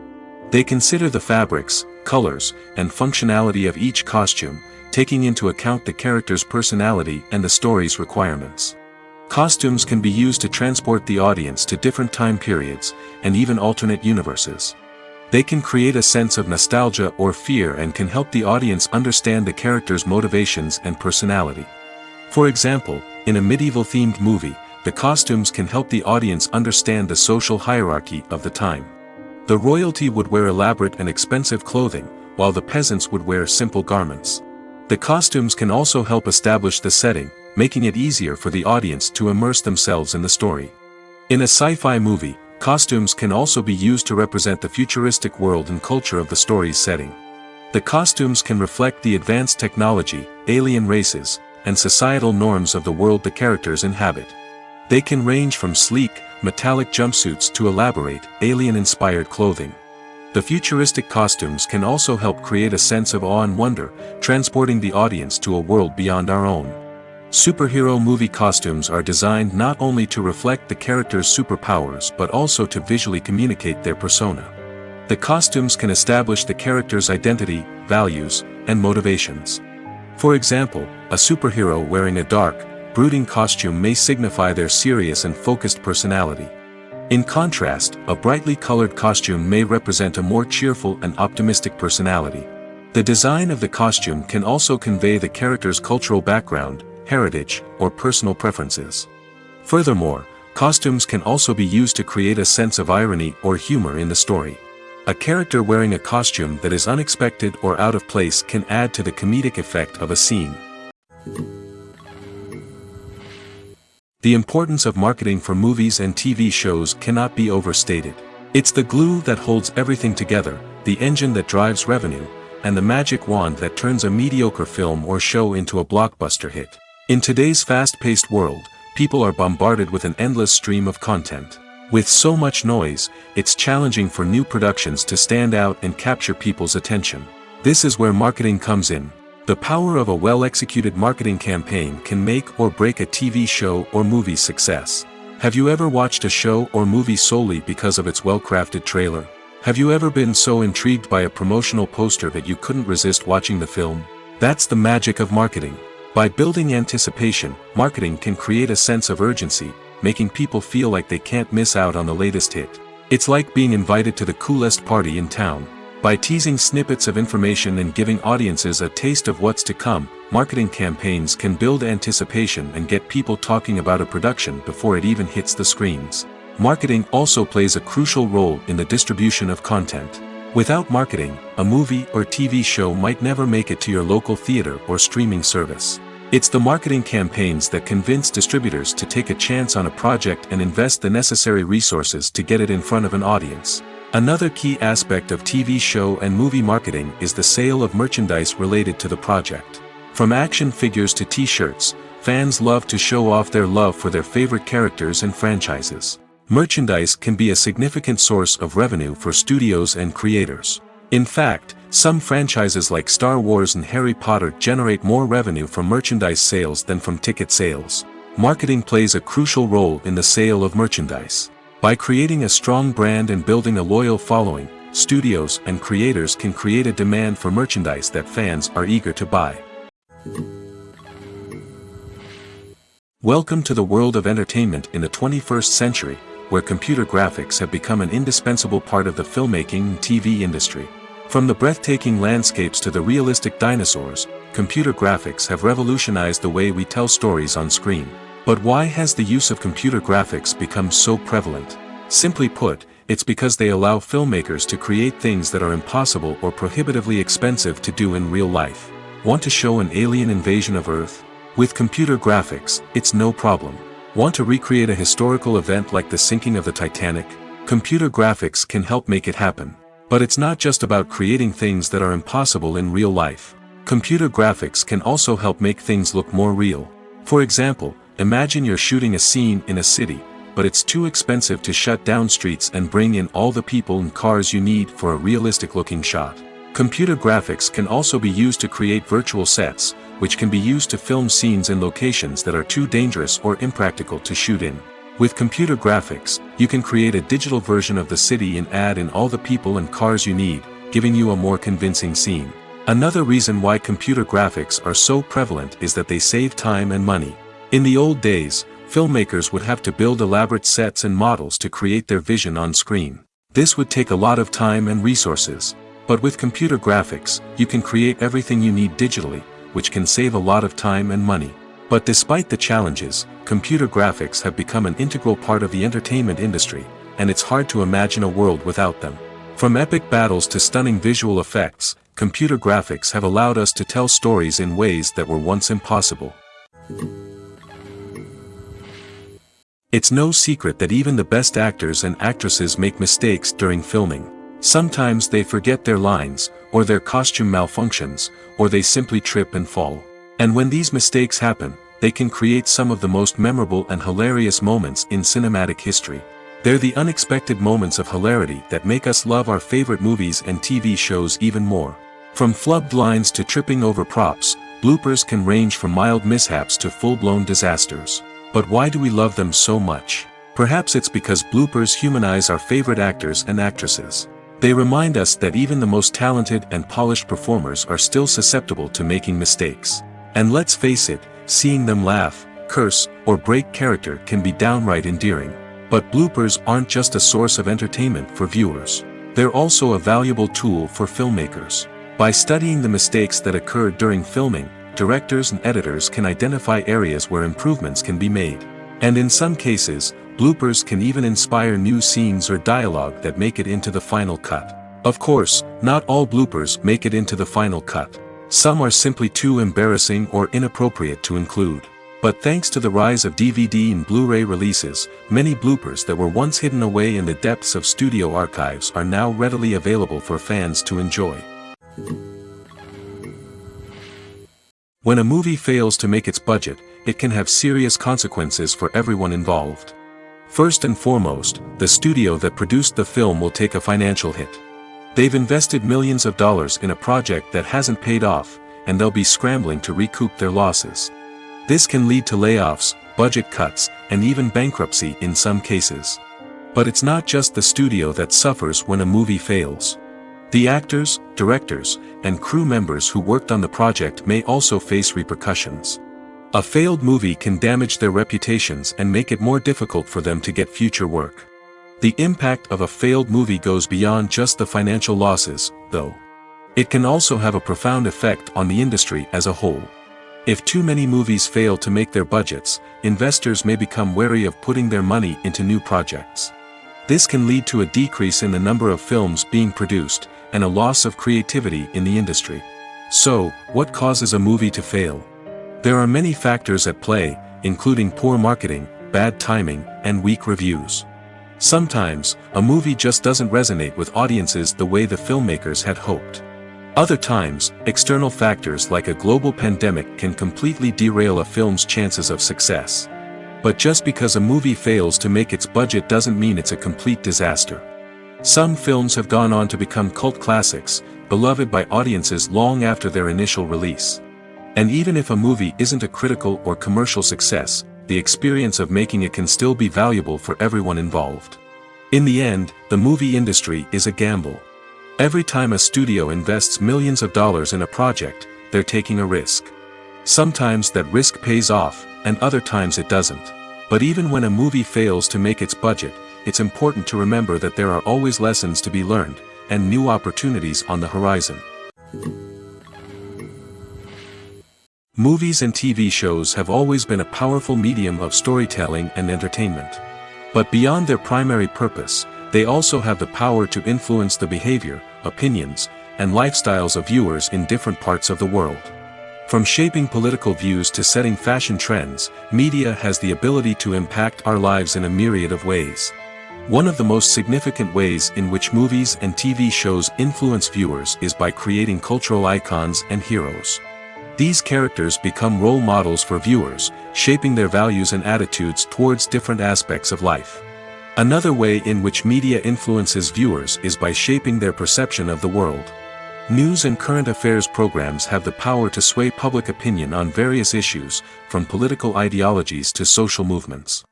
Speaker 1: They consider the fabrics, colors, and functionality of each costume, taking into account the character's personality and the story's requirements. Costumes can be used to transport the audience to different time periods, and even alternate universes. They can create a sense of nostalgia or fear and can help the audience understand the character's motivations and personality. For example, in a medieval-themed movie, the costumes can help the audience understand the social hierarchy of the time. The royalty would wear elaborate and expensive clothing, while the peasants would wear simple garments. The costumes can also help establish the setting, making it easier for the audience to immerse themselves in the story. In a sci-fi movie, costumes can also be used to represent the futuristic world and culture of the story's setting. The costumes can reflect the advanced technology, alien races, and societal norms of the world the characters inhabit. They can range from sleek, metallic jumpsuits to elaborate, alien-inspired clothing. The futuristic costumes can also help create a sense of awe and wonder, transporting the audience to a world beyond our own. Superhero movie costumes are designed not only to reflect the character's superpowers but also to visually communicate their persona. The costumes can establish the character's identity, values, and motivations. For example, a superhero wearing a dark, brooding costume may signify their serious and focused personality. In contrast, a brightly colored costume may represent a more cheerful and optimistic personality. The design of the costume can also convey the character's cultural background, heritage, or personal preferences. Furthermore, costumes can also be used to create a sense of irony or humor in the story. A character wearing a costume that is unexpected or out of place can add to the comedic effect of a scene. The importance of marketing for movies and TV shows cannot be overstated. It's the glue that holds everything together, the engine that drives revenue, and the magic wand that turns a mediocre film or show into a blockbuster hit. In today's fast-paced world, people are bombarded with an endless stream of content. With so much noise, it's challenging for new productions to stand out and capture people's attention. This is where marketing comes in. The power of a well-executed marketing campaign can make or break a TV show or movie's success. Have you ever watched a show or movie solely because of its well-crafted trailer? Have you ever been so intrigued by a promotional poster that you couldn't resist watching the film? That's the magic of marketing. By building anticipation, marketing can create a sense of urgency, making people feel like they can't miss out on the latest hit. It's like being invited to the coolest party in town. By teasing snippets of information and giving audiences a taste of what's to come, marketing campaigns can build anticipation and get people talking about a production before it even hits the screens. Marketing also plays a crucial role in the distribution of content. Without marketing, a movie or TV show might never make it to your local theater or streaming service. It's the marketing campaigns that convince distributors to take a chance on a project and invest the necessary resources to get it in front of an audience. Another key aspect of TV show and movie marketing is the sale of merchandise related to the project. From action figures to t-shirts, fans love to show off their love for their favorite characters and franchises. Merchandise can be a significant source of revenue for studios and creators. In fact, some franchises like Star Wars and Harry Potter generate more revenue from merchandise sales than from ticket sales. Marketing plays a crucial role in the sale of merchandise. By creating a strong brand and building a loyal following, studios and creators can create a demand for merchandise that fans are eager to buy. Welcome to the world of entertainment in the 21st century, where computer graphics have become an indispensable part of the filmmaking and TV industry. From the breathtaking landscapes to the realistic dinosaurs, computer graphics have revolutionized the way we tell stories on screen. But why has the use of computer graphics become so prevalent? Simply put, it's because they allow filmmakers to create things that are impossible or prohibitively expensive to do in real life. Want to show an alien invasion of Earth? With computer graphics, it's no problem. Want to recreate a historical event like the sinking of the Titanic? Computer graphics can help make it happen. But it's not just about creating things that are impossible in real life. Computer graphics can also help make things look more real. For example, imagine you're shooting a scene in a city, but it's too expensive to shut down streets and bring in all the people and cars you need for a realistic-looking shot. Computer graphics can also be used to create virtual sets, which can be used to film scenes in locations that are too dangerous or impractical to shoot in. With computer graphics, you can create a digital version of the city and add in all the people and cars you need, giving you a more convincing scene. Another reason why computer graphics are so prevalent is that they save time and money. In the old days, filmmakers would have to build elaborate sets and models to create their vision on screen. This would take a lot of time and resources. But with computer graphics, you can create everything you need digitally, which can save a lot of time and money. But despite the challenges, computer graphics have become an integral part of the entertainment industry, and it's hard to imagine a world without them. From epic battles to stunning visual effects, computer graphics have allowed us to tell stories in ways that were once impossible. It's no secret that even the best actors and actresses make mistakes during filming. Sometimes they forget their lines, or their costume malfunctions, or they simply trip and fall. And when these mistakes happen, they can create some of the most memorable and hilarious moments in cinematic history. They're the unexpected moments of hilarity that make us love our favorite movies and TV shows even more. From flubbed lines to tripping over props, bloopers can range from mild mishaps to full-blown disasters. But why do we love them so much? Perhaps it's because bloopers humanize our favorite actors and actresses. They remind us that even the most talented and polished performers are still susceptible to making mistakes. And let's face it, seeing them laugh, curse, or break character can be downright endearing. But bloopers aren't just a source of entertainment for viewers. They're also a valuable tool for filmmakers. By studying the mistakes that occurred during filming, directors and editors can identify areas where improvements can be made. And in some cases, bloopers can even inspire new scenes or dialogue that make it into the final cut. Of course, not all bloopers make it into the final cut. Some are simply too embarrassing or inappropriate to include. But thanks to the rise of DVD and Blu-ray releases, many bloopers that were once hidden away in the depths of studio archives are now readily available for fans to enjoy. When a movie fails to make its budget, it can have serious consequences for everyone involved. First and foremost, the studio that produced the film will take a financial hit. They've invested millions of dollars in a project that hasn't paid off, and they'll be scrambling to recoup their losses. This can lead to layoffs, budget cuts, and even bankruptcy in some cases. But it's not just the studio that suffers when a movie fails. The actors, directors, and crew members who worked on the project may also face repercussions. A failed movie can damage their reputations and make it more difficult for them to get future work. The impact of a failed movie goes beyond just the financial losses, though. It can also have a profound effect on the industry as a whole. If too many movies fail to make their budgets, investors may become wary of putting their money into new projects. This can lead to a decrease in the number of films being produced, and a loss of creativity in the industry. So, what causes a movie to fail? There are many factors at play, including poor marketing, bad timing, and weak reviews. Sometimes, a movie just doesn't resonate with audiences the way the filmmakers had hoped. Other times, external factors like a global pandemic can completely derail a film's chances of success. But just because a movie fails to make its budget doesn't mean it's a complete disaster. Some films have gone on to become cult classics, beloved by audiences long after their initial release. And even if a movie isn't a critical or commercial success, the experience of making it can still be valuable for everyone involved. In the end, the movie industry is a gamble. Every time a studio invests millions of dollars in a project, they're taking a risk. Sometimes that risk pays off, and other times it doesn't. But even when a movie fails to make its budget, it's important to remember that there are always lessons to be learned, and new opportunities on the horizon. Movies and TV shows have always been a powerful medium of storytelling and entertainment. But beyond their primary purpose, they also have the power to influence the behavior, opinions, and lifestyles of viewers in different parts of the world. From shaping political views to setting fashion trends, media has the ability to impact our lives in a myriad of ways. One of the most significant ways in which movies and TV shows influence viewers is by creating cultural icons and heroes. These characters become role models for viewers, shaping their values and attitudes towards different aspects of life. Another way in which media influences viewers is by shaping their perception of the world. News and current affairs programs have the power to sway public opinion on various issues, from political ideologies to social movements.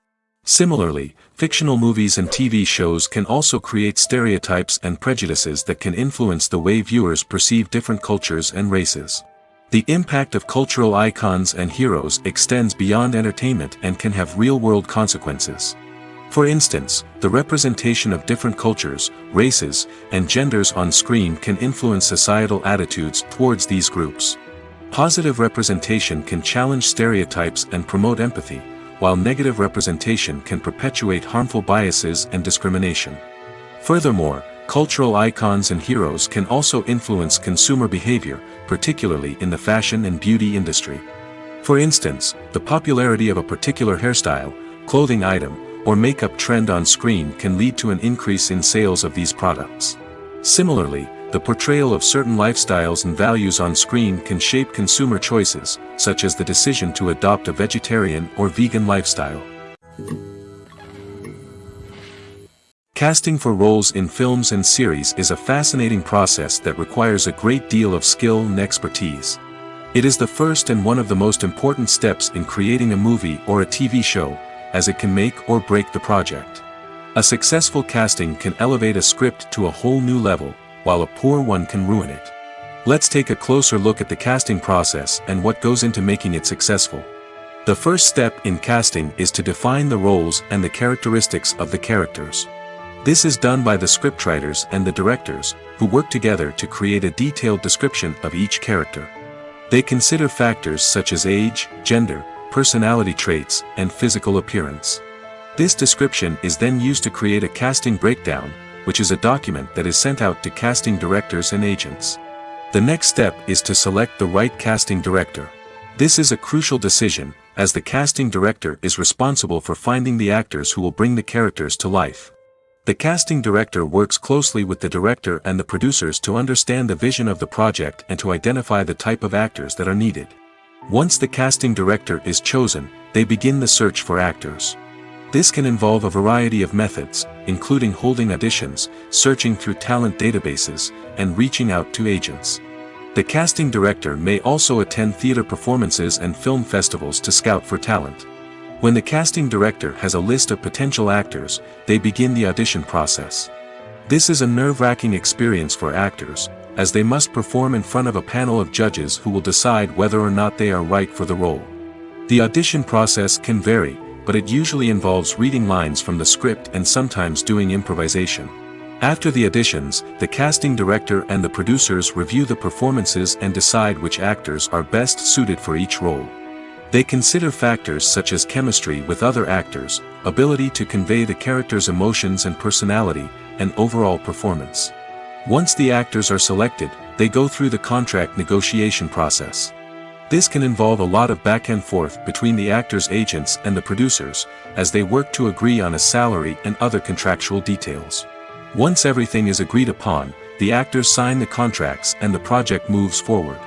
Speaker 1: Similarly, fictional movies and TV shows can also create stereotypes and prejudices that can influence the way viewers perceive different cultures and races. The impact of cultural icons and heroes extends beyond entertainment and can have real-world consequences. For instance, the representation of different cultures, races, and genders on screen can influence societal attitudes towards these groups. Positive representation can challenge stereotypes and promote empathy, while negative representation can perpetuate harmful biases and discrimination. Furthermore, cultural icons and heroes can also influence consumer behavior, particularly in the fashion and beauty industry. For instance, the popularity of a particular hairstyle, clothing item, or makeup trend on screen can lead to an increase in sales of these products. Similarly, the portrayal of certain lifestyles and values on screen can shape consumer choices, such as the decision to adopt a vegetarian or vegan lifestyle. Casting for roles in films and series is a fascinating process that requires a great deal of skill and expertise. It is the first and one of the most important steps in creating a movie or a TV show, as it can make or break the project. A successful casting can elevate a script to a whole new level, while a poor one can ruin it. Let's take a closer look at the casting process and what goes into making it successful. The first step in casting is to define the roles and the characteristics of the characters. This is done by the scriptwriters and the directors, who work together to create a detailed description of each character. They consider factors such as age, gender, personality traits, and physical appearance. This description is then used to create a casting breakdown, which is a document that is sent out to casting directors and agents. The next step is to select the right casting director. This is a crucial decision, as the casting director is responsible for finding the actors who will bring the characters to life. The casting director works closely with the director and the producers to understand the vision of the project and to identify the type of actors that are needed. Once the casting director is chosen, they begin the search for actors. This can involve a variety of methods, including holding auditions, searching through talent databases, and reaching out to agents. The casting director may also attend theater performances and film festivals to scout for talent. When the casting director has a list of potential actors, they begin the audition process. This is a nerve-wracking experience for actors, as they must perform in front of a panel of judges who will decide whether or not they are right for the role. The audition process can vary, but it usually involves reading lines from the script and sometimes doing improvisation. After the auditions, the casting director and the producers review the performances and decide which actors are best suited for each role. They consider factors such as chemistry with other actors, ability to convey the character's emotions and personality, and overall performance. Once the actors are selected, they go through the contract negotiation process. This can involve a lot of back and forth between the actors' agents and the producers, as they work to agree on a salary and other contractual details. Once everything is agreed upon, the actors sign the contracts and the project moves forward.